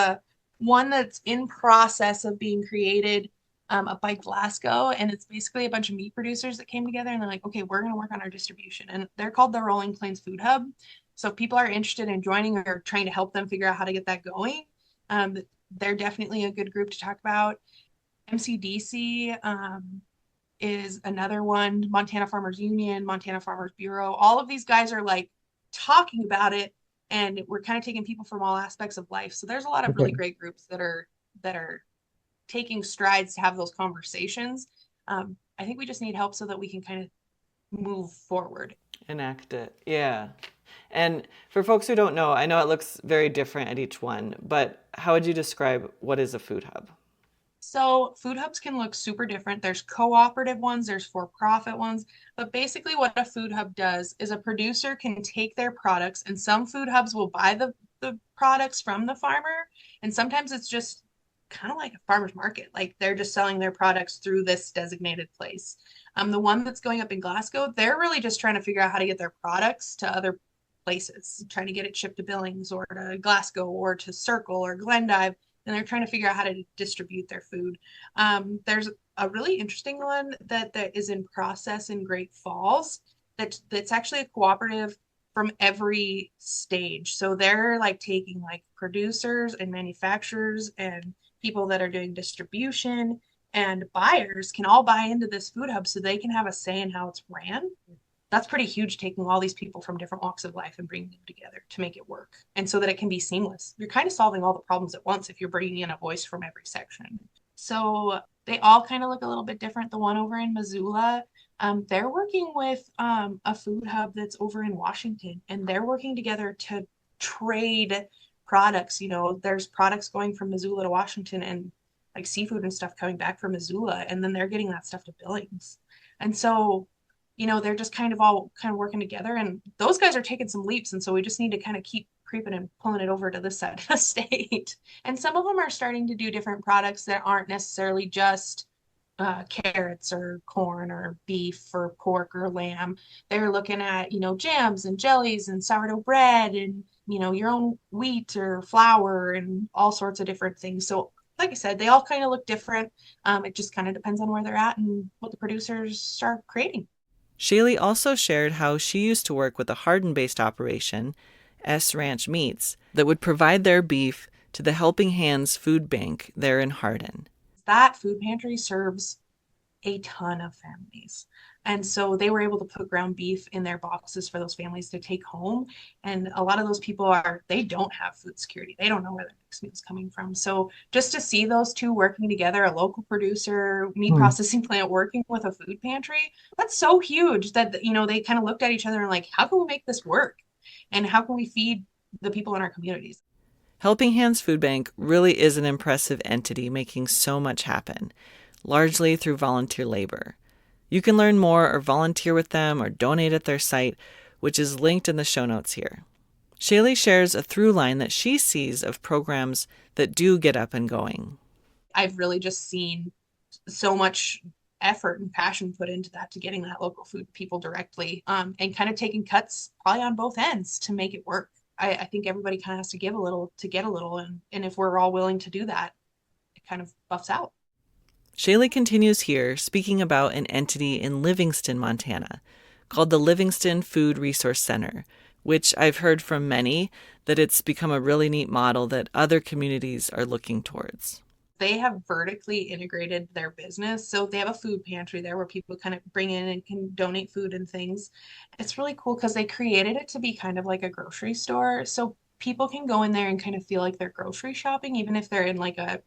one that's in process of being created up by Glasgow, and it's basically a bunch of meat producers that came together, and they're like, okay, we're going to work on our distribution. And they're called the Rolling Plains Food Hub. So if people are interested in joining or trying to help them figure out how to get that going, they're definitely a good group to talk about. MCDC, is another one. Montana Farmers Union, Montana Farmers Bureau, all of these guys are like talking about it, and we're kind of taking people from all aspects of life. So there's a lot of really great groups that are taking strides to have those conversations. I think we just need help so that we can kind of move forward. Enact it, yeah. And for folks who don't know, I know it looks very different at each one, but how would you describe what is a food hub? So food hubs can look super different. There's cooperative ones, there's for-profit ones, but basically what a food hub does is a producer can take their products, and some food hubs will buy the products from the farmer, and sometimes it's just kind of like a farmer's market. Like, they're just selling their products through this designated place. The one that's going up in Glasgow, they're really just trying to figure out how to get their products to other places, trying to get it shipped to Billings or to Glasgow or to Circle or Glendive. And they're trying to figure out how to distribute their food. There's a really interesting one that is in process in Great Falls that's actually a cooperative from every stage. So they're like taking like producers and manufacturers and people that are doing distribution, and buyers can all buy into this food hub so they can have a say in how it's ran. That's pretty huge, taking all these people from different walks of life and bringing them together to make it work, and so that it can be seamless. You're kind of solving all the problems at once if you're bringing in a voice from every section. So they all kind of look a little bit different. The one over in Missoula, they're working with a food hub that's over in Washington, and they're working together to trade products. There's products going from Missoula to Washington, and like seafood and stuff coming back from Missoula, and then they're getting that stuff to Billings. And so they're just kind of all kind of working together, and those guys are taking some leaps. And so we just need to kind of keep creeping and pulling it over to this side of the state. And some of them are starting to do different products that aren't necessarily just carrots or corn or beef or pork or lamb. They're looking at, jams and jellies and sourdough bread and, your own wheat or flour and all sorts of different things. So like I said, they all kind of look different. It just kind of depends on where they're at and what the producers are creating. Shaylee also shared how she used to work with a Hardin-based operation, S Ranch Meats, that would provide their beef to the Helping Hands Food Bank there in Hardin. That food pantry serves a ton of families. And so they were able to put ground beef in their boxes for those families to take home. And a lot of those people they don't have food security. They don't know where their next meal is coming from. So just to see those two working together, a local producer, meat processing plant working with a food pantry, that's so huge that, they kind of looked at each other and like, how can we make this work? And how can we feed the people in our communities? Helping Hands Food Bank really is an impressive entity making so much happen, largely through volunteer labor. You can learn more or volunteer with them or donate at their site, which is linked in the show notes here. Shaylee shares a through line that she sees of programs that do get up and going. I've really just seen so much effort and passion put into that, to getting that local food people directly, and kind of taking cuts probably on both ends to make it work. I think everybody kind of has to give a little to get a little. And if we're all willing to do that, it kind of buffs out. Shaylee continues here, speaking about an entity in Livingston, Montana, called the Livingston Food Resource Center, which I've heard from many that it's become a really neat model that other communities are looking towards. They have vertically integrated their business. So they have a food pantry there where people kind of bring in and can donate food and things. It's really cool because they created it to be kind of like a grocery store. So people can go in there and kind of feel like they're grocery shopping, even if they're in like a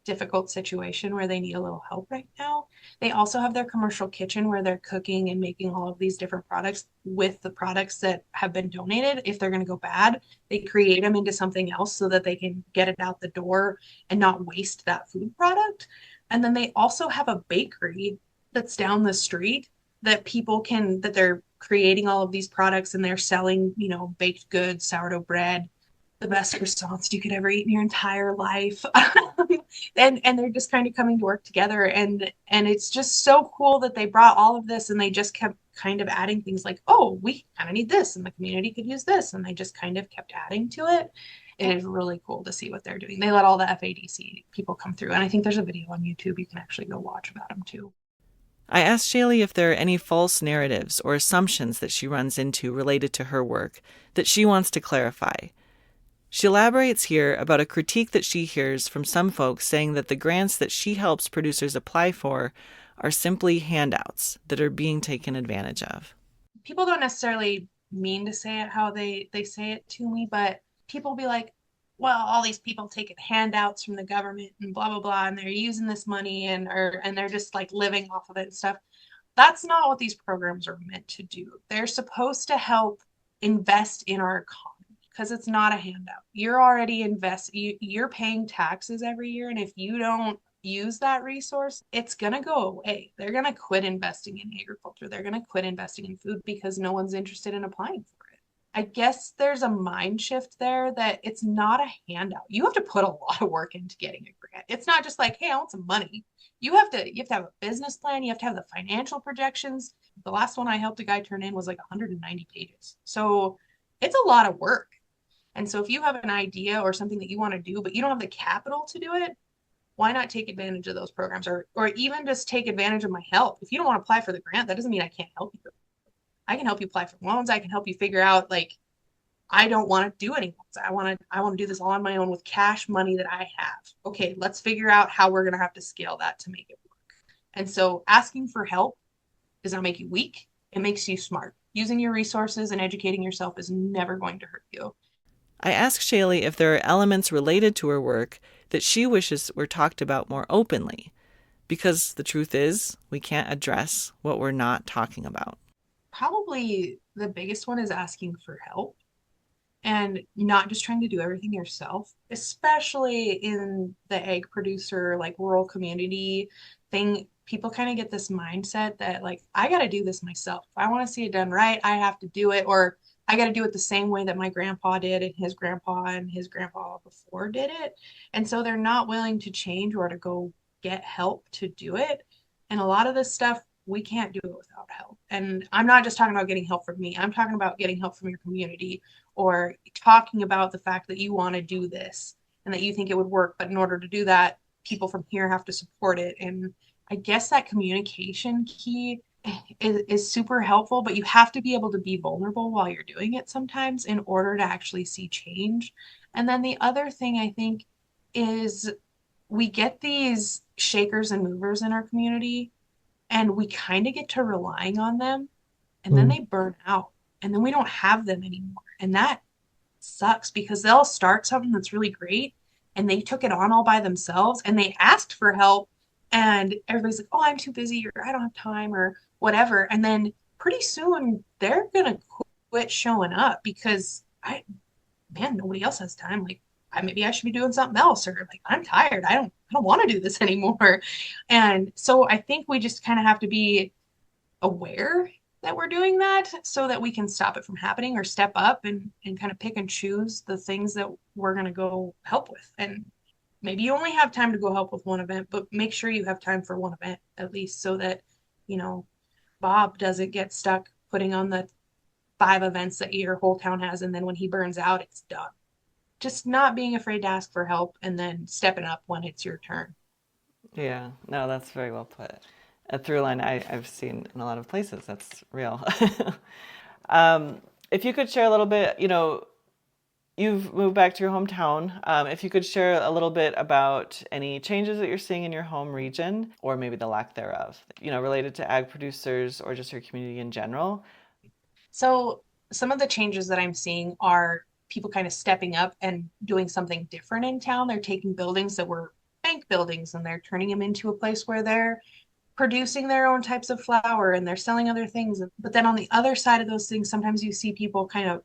difficult situation where they need a little help right now. They also have their commercial kitchen where they're cooking and making all of these different products with the products that have been donated. If they're going to go bad, they create them into something else so that they can get it out the door and not waste that food product. And then they also have a bakery that's down the street that that they're creating all of these products, and they're selling, baked goods, sourdough bread, the best croissants you could ever eat in your entire life. And they're just kind of coming to work together, and it's just so cool that they brought all of this, and they just kept kind of adding things like, oh, we kind of need this and the community could use this, and they just kind of kept adding to it. It is really cool to see what they're doing. They let all the FADC people come through, and I think there's a video on YouTube you can actually go watch about them too. I asked Shaylee if there are any false narratives or assumptions that she runs into related to her work that she wants to clarify. She elaborates here about a critique that she hears from some folks saying that the grants that she helps producers apply for are simply handouts that are being taken advantage of. People don't necessarily mean to say it how they say it to me, but people be like, well, all these people taking handouts from the government and blah, blah, blah, and they're using this money and they're just like living off of it and stuff. That's not what these programs are meant to do. They're supposed to help invest in our economy, because it's not a handout. You're already you're paying taxes every year, and if you don't use that resource, it's going to go away. They're going to quit investing in agriculture. They're going to quit investing in food because no one's interested in applying for it. I guess there's a mind shift there that it's not a handout. You have to put a lot of work into getting a grant. It's not just like, hey, I want some money. You have to have a business plan. You have to have the financial projections. The last one I helped a guy turn in was like 190 pages. So it's a lot of work. And so if you have an idea or something that you want to do, but you don't have the capital to do it, why not take advantage of those programs, or even just take advantage of my help? If you don't want to apply for the grant, that doesn't mean I can't help you. I can help you apply for loans. I can help you figure out, like, I don't want to do any loans. I want to do this all on my own with cash money that I have. Okay, let's figure out how we're going to have to scale that to make it work. And so asking for help does not make you weak. It makes you smart. Using your resources and educating yourself is never going to hurt you. I asked Shaylee if there are elements related to her work that she wishes were talked about more openly, because the truth is, we can't address what we're not talking about. Probably the biggest one is asking for help and not just trying to do everything yourself, especially in the egg producer, like rural community thing. People kind of get this mindset that, like, I got to do this myself. If I want to see it done right, I have to do it, or I got to do it the same way that my grandpa did and his grandpa before did it. And so they're not willing to change or to go get help to do it. And a lot of this stuff, we can't do it without help. And I'm not just talking about getting help from me. I'm talking about getting help from your community, or talking about the fact that you want to do this and that you think it would work. But in order to do that, people from here have to support it. And I guess that communication key is super helpful, but you have to be able to be vulnerable while you're doing it sometimes in order to actually see change. And then the other thing I think is we get these shakers and movers in our community and we kind of get to relying on them, and then they burn out, and then we don't have them anymore. And that sucks because they'll start something that's really great and they took it on all by themselves and they asked for help, and everybody's like, oh, I'm too busy, or I don't have time, or whatever. And then pretty soon they're gonna quit showing up because nobody else has time. Like, maybe I should be doing something else, or like, I'm tired. I don't want to do this anymore. And so I think we just kind of have to be aware that we're doing that so that we can stop it from happening, or step up and kind of pick and choose the things that we're going to go help with. And maybe you only have time to go help with one event, but make sure you have time for one event at least, so that, Bob doesn't get stuck putting on the 5 events that your whole town has. And then when he burns out, it's done. Just not being afraid to ask for help and then stepping up when it's your turn. Yeah, no, that's very well put. A through line I've seen in a lot of places. That's real. If you could share a little bit, you've moved back to your hometown. If you could share a little bit about any changes that you're seeing in your home region, or maybe the lack thereof, related to ag producers or just your community in general. So some of the changes that I'm seeing are people kind of stepping up and doing something different in town. They're taking buildings that were bank buildings and they're turning them into a place where they're producing their own types of flour and they're selling other things. But then on the other side of those things, sometimes you see people kind of,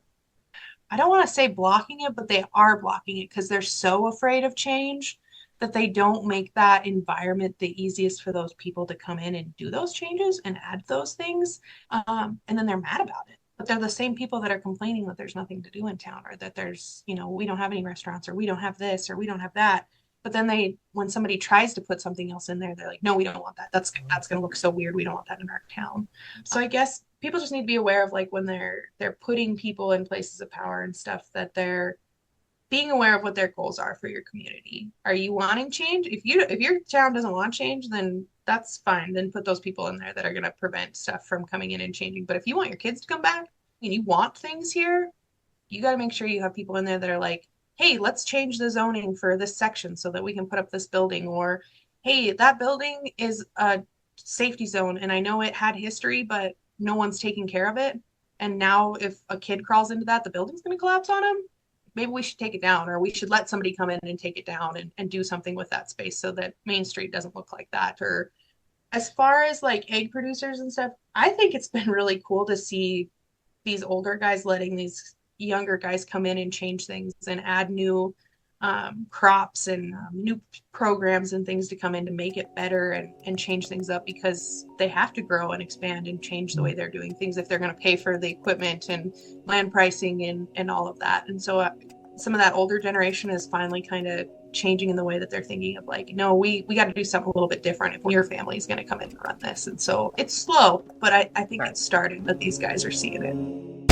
I don't want to say blocking it, but they are blocking it because they're so afraid of change that they don't make that environment the easiest for those people to come in and do those changes and add those things. And then they're mad about it. But they're the same people that are complaining that there's nothing to do in town, or that there's, we don't have any restaurants, or we don't have this, or we don't have that. But then when somebody tries to put something else in there, they're like, no, we don't want that. That's going to look so weird. We don't want that in our town. So I guess people just need to be aware of, like, when they're putting people in places of power and stuff, that they're being aware of what their goals are for your community. Are you wanting change? If your town doesn't want change, then that's fine. Then put those people in there that are going to prevent stuff from coming in and changing. But if you want your kids to come back and you want things here, you got to make sure you have people in there that are like, hey, let's change the zoning for this section so that we can put up this building. Or, hey, that building is a safety zone and I know it had history, but no one's taking care of it. And now if a kid crawls into that, the building's going to collapse on him. Maybe we should take it down, or we should let somebody come in and take it down and do something with that space so that Main Street doesn't look like that. Or as far as like egg producers and stuff, I think it's been really cool to see these older guys letting these younger guys come in and change things and add new crops and new programs and things to come in to make it better and change things up, because they have to grow and expand and change the way they're doing things if they're going to pay for the equipment and land pricing and all of that. And so some of that older generation is finally kind of changing in the way that they're thinking of, like, no, we got to do something a little bit different if your family is going to come in and run this. And so it's slow, but I think it's starting, that these guys are seeing it.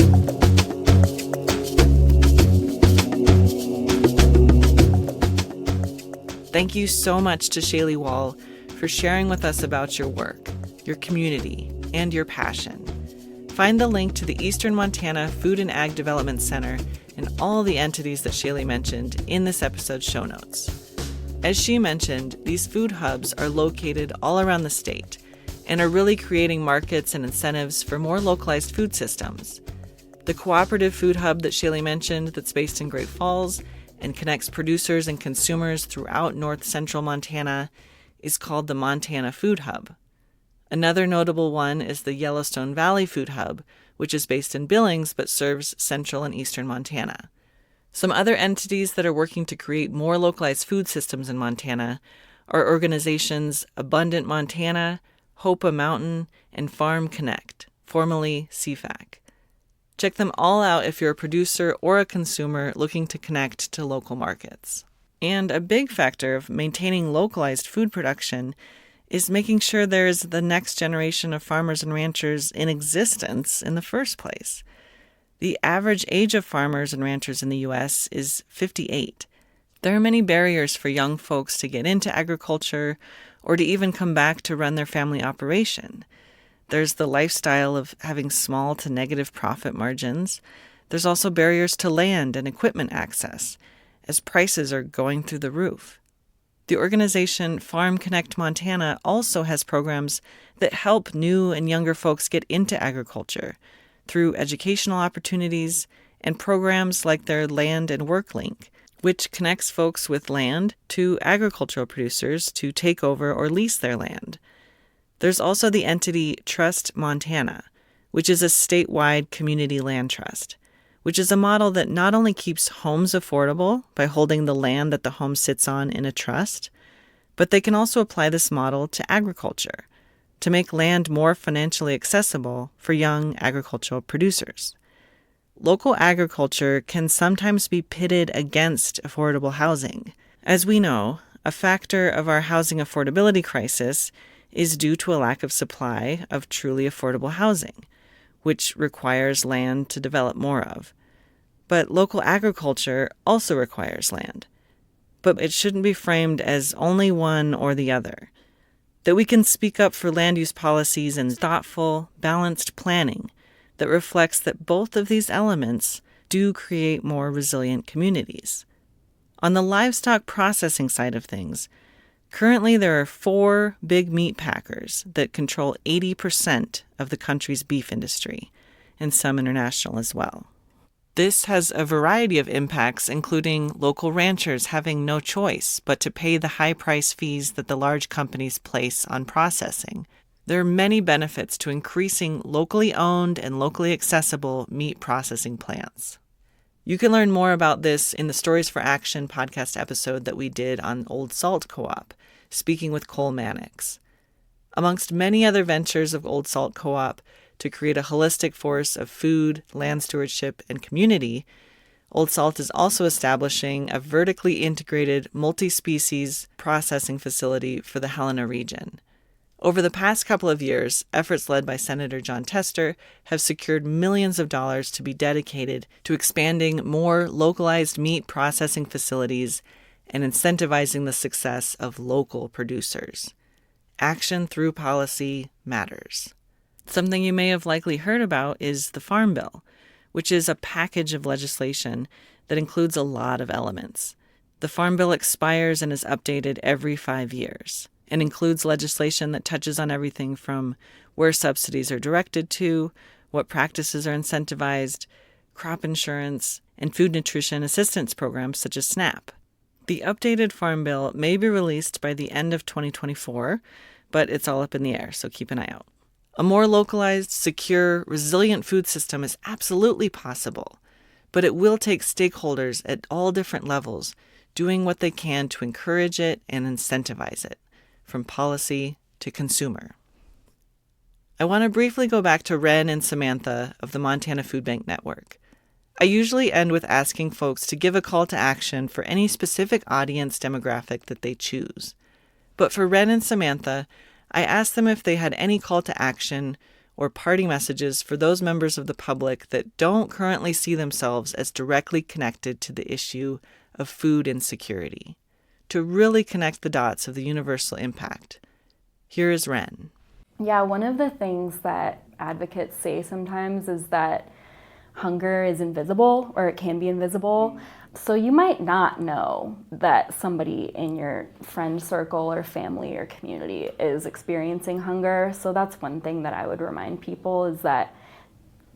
Thank you so much to Shaylee Wall for sharing with us about your work, your community, and your passion. Find the link to the Eastern Montana Food and Ag Development Center and all the entities that Shaylee mentioned in this episode's show notes. As she mentioned, these food hubs are located all around the state and are really creating markets and incentives for more localized food systems. The cooperative food hub that Shaylee mentioned, that's based in Great Falls and connects producers and consumers throughout north central Montana, is called the Montana Food Hub. Another notable one is the Yellowstone Valley Food Hub, which is based in Billings but serves central and eastern Montana. Some other entities that are working to create more localized food systems in Montana are organizations Abundant Montana, Hopa Mountain, and Farm Connect, formerly CFAC. Check them all out if you're a producer or a consumer looking to connect to local markets. And a big factor of maintaining localized food production is making sure there's the next generation of farmers and ranchers in existence in the first place. The average age of farmers and ranchers in the U.S. is 58. There are many barriers for young folks to get into agriculture or to even come back to run their family operation. There's the lifestyle of having small to negative profit margins. There's also barriers to land and equipment access, as prices are going through the roof. The organization Farm Connect Montana also has programs that help new and younger folks get into agriculture through educational opportunities and programs like their Land and Work Link, which connects folks with land to agricultural producers to take over or lease their land. There's also the entity Trust Montana, which is a statewide community land trust, which is a model that not only keeps homes affordable by holding the land that the home sits on in a trust, but they can also apply this model to agriculture to make land more financially accessible for young agricultural producers. Local agriculture can sometimes be pitted against affordable housing. As we know, a factor of our housing affordability crisis is due to a lack of supply of truly affordable housing, which requires land to develop more of. But local agriculture also requires land. But it shouldn't be framed as only one or the other. That we can speak up for land use policies and thoughtful, balanced planning that reflects that both of these elements do create more resilient communities. On the livestock processing side of things, currently there are 4 big meat packers that control 80% of the country's beef industry, and some international as well. This has a variety of impacts, including local ranchers having no choice but to pay the high price fees that the large companies place on processing. There are many benefits to increasing locally owned and locally accessible meat processing plants. You can learn more about this in the Stories for Action podcast episode that we did on Old Salt Co-op, speaking with Cole Mannix. Amongst many other ventures of Old Salt Co-op, to create a holistic force of food, land stewardship, and community, Old Salt is also establishing a vertically integrated multi-species processing facility for the Helena region. Over the past couple of years, efforts led by Senator Jon Tester have secured millions of dollars to be dedicated to expanding more localized meat processing facilities and incentivizing the success of local producers. Action through policy matters. Something you may have likely heard about is the Farm Bill, which is a package of legislation that includes a lot of elements. The Farm Bill expires and is updated every 5 years and includes legislation that touches on everything from where subsidies are directed to, what practices are incentivized, crop insurance, and food nutrition assistance programs such as SNAP. The updated Farm Bill may be released by the end of 2024, but it's all up in the air, so keep an eye out. A more localized, secure, resilient food system is absolutely possible, but it will take stakeholders at all different levels doing what they can to encourage it and incentivize it, from policy to consumer. I want to briefly go back to Ren and Samantha of the Montana Food Bank Network. I usually end with asking folks to give a call to action for any specific audience demographic that they choose. But for Ren and Samantha, I asked them if they had any call to action or parting messages for those members of the public that don't currently see themselves as directly connected to the issue of food insecurity, to really connect the dots of the universal impact. Here is Ren. Yeah, one of the things that advocates say sometimes is that hunger is invisible, or it can be invisible. So you might not know that somebody in your friend circle or family or community is experiencing hunger. So that's one thing that I would remind people is that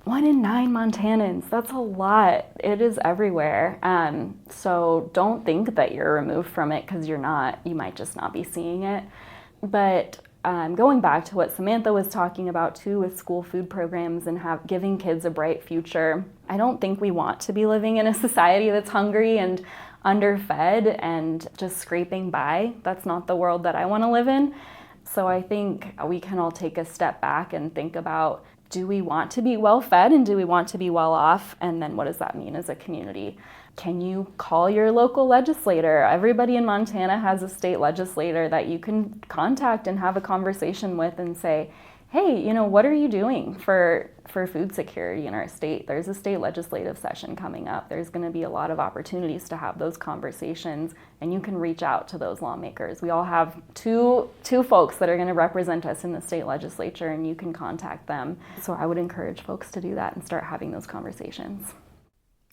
1 in 9 Montanans, that's a lot. It is everywhere. So don't think that you're removed from it because you're not. You might just not be seeing it. But going back to what Samantha was talking about too with school food programs and giving kids a bright future, I don't think we want to be living in a society that's hungry and underfed and just scraping by. That's not the world that I want to live in. So I think we can all take a step back and think about, do we want to be well fed and do we want to be well off? And then what does that mean as a community? Can you call your local legislator? Everybody in Montana has a state legislator that you can contact and have a conversation with and say, hey, what are you doing for food security in our state? There's a state legislative session coming up. There's going to be a lot of opportunities to have those conversations, and you can reach out to those lawmakers. We all have two folks that are going to represent us in the state legislature, and you can contact them. So I would encourage folks to do that and start having those conversations.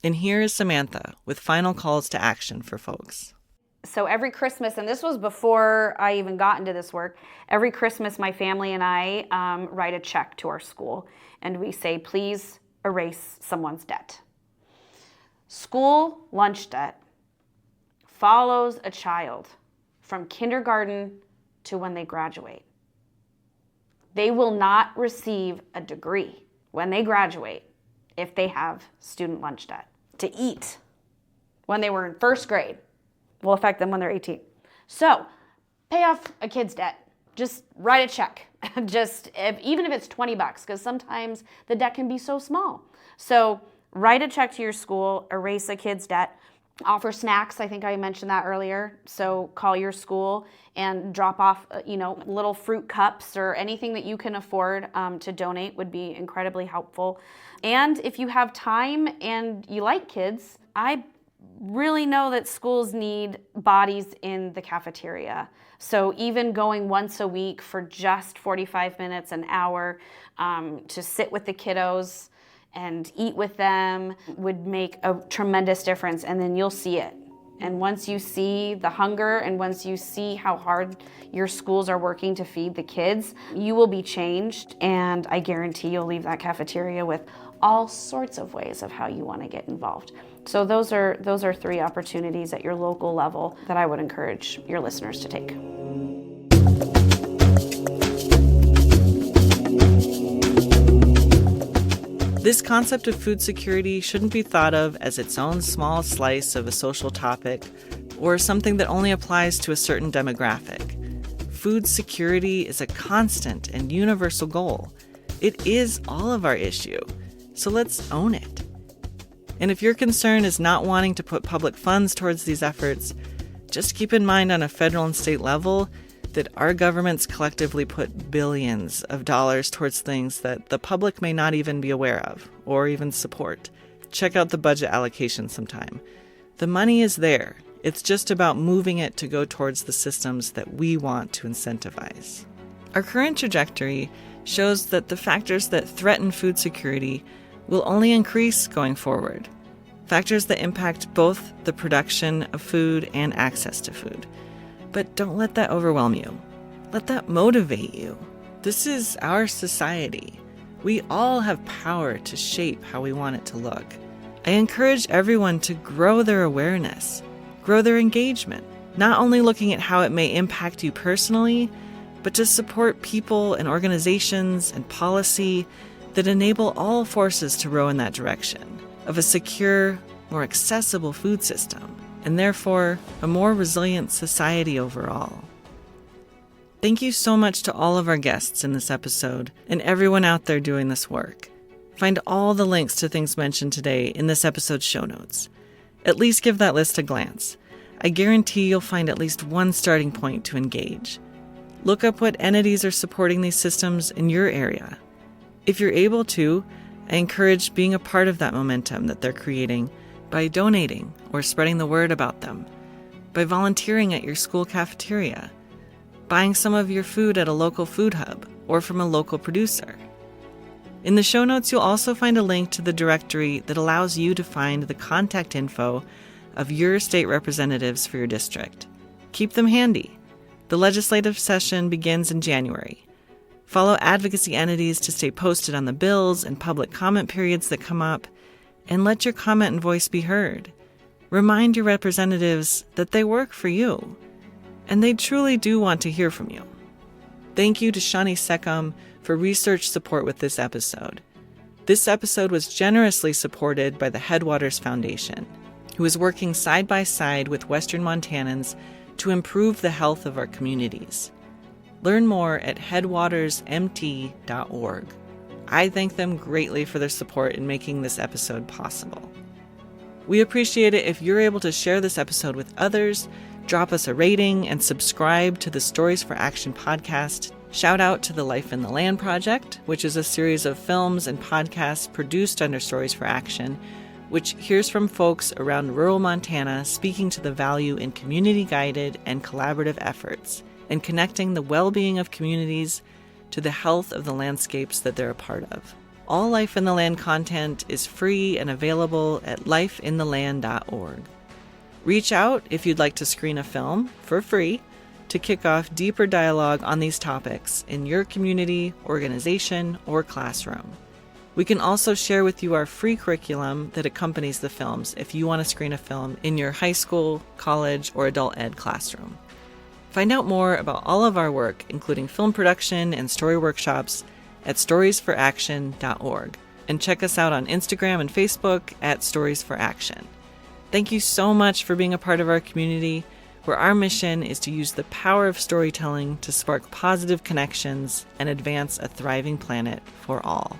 And here is Samantha with final calls to action for folks. So every Christmas, and this was before I even got into this work, every Christmas my family and I write a check to our school, and we say, please erase someone's debt. School lunch debt follows a child from kindergarten to when they graduate. They will not receive a degree when they graduate if they have student lunch debt. To eat when they were in first grade will affect them when they're 18. So pay off a kid's debt. Just write a check. Even if it's $20, because sometimes the debt can be so small. So write a check to your school, erase a kid's debt. Offer snacks, I think I mentioned that earlier. So call your school and drop off, little fruit cups or anything that you can afford to donate would be incredibly helpful. And if you have time and you like kids, I really know that schools need bodies in the cafeteria. So even going once a week for just 45 minutes, an hour, to sit with the kiddos and eat with them would make a tremendous difference, and then you'll see it. And once you see the hunger and once you see how hard your schools are working to feed the kids, you will be changed, and I guarantee you'll leave that cafeteria with all sorts of ways of how you want to get involved. So those are 3 opportunities at your local level that I would encourage your listeners to take. This concept of food security shouldn't be thought of as its own small slice of a social topic or something that only applies to a certain demographic. Food security is a constant and universal goal. It is all of our issue, so let's own it. And if your concern is not wanting to put public funds towards these efforts, just keep in mind on a federal and state level that our governments collectively put billions of dollars towards things that the public may not even be aware of or even support. Check out the budget allocation sometime. The money is there. It's just about moving it to go towards the systems that we want to incentivize. Our current trajectory shows that the factors that threaten food security will only increase going forward. Factors that impact both the production of food and access to food. But don't let that overwhelm you. Let that motivate you. This is our society. We all have power to shape how we want it to look. I encourage everyone to grow their awareness, grow their engagement, not only looking at how it may impact you personally, but to support people and organizations and policy that enable all forces to row in that direction of a secure, more accessible food system, and therefore a more resilient society overall. Thank you so much to all of our guests in this episode and everyone out there doing this work. Find all the links to things mentioned today in this episode's show notes. At least give that list a glance. I guarantee you'll find at least one starting point to engage. Look up what entities are supporting these systems in your area. If you're able to, I encourage being a part of that momentum that they're creating by donating or spreading the word about them, by volunteering at your school cafeteria, buying some of your food at a local food hub or from a local producer. In the show notes, you'll also find a link to the directory that allows you to find the contact info of your state representatives for your district. Keep them handy. The legislative session begins in January. Follow advocacy entities to stay posted on the bills and public comment periods that come up, and let your comment and voice be heard. Remind your representatives that they work for you, and they truly do want to hear from you. Thank you to Shani Sekam for research support with this episode. This episode was generously supported by the Headwaters Foundation, who is working side by side with Western Montanans to improve the health of our communities. Learn more at headwatersmt.org. I thank them greatly for their support in making this episode possible. We appreciate it if you're able to share this episode with others, drop us a rating, and subscribe to the Stories for Action podcast. Shout out to the Life in the Land Project, which is a series of films and podcasts produced under Stories for Action, which hears from folks around rural Montana speaking to the value in community-guided and collaborative efforts and connecting the well-being of communities to the health of the landscapes that they're a part of. All Life in the Land content is free and available at lifeintheland.org. Reach out if you'd like to screen a film for free to kick off deeper dialogue on these topics in your community, organization, or classroom. We can also share with you our free curriculum that accompanies the films if you want to screen a film in your high school, college, or adult ed classroom. Find out more about all of our work, including film production and story workshops, at storiesforaction.org. And check us out on Instagram and Facebook at Stories for Action. Thank you so much for being a part of our community, where our mission is to use the power of storytelling to spark positive connections and advance a thriving planet for all.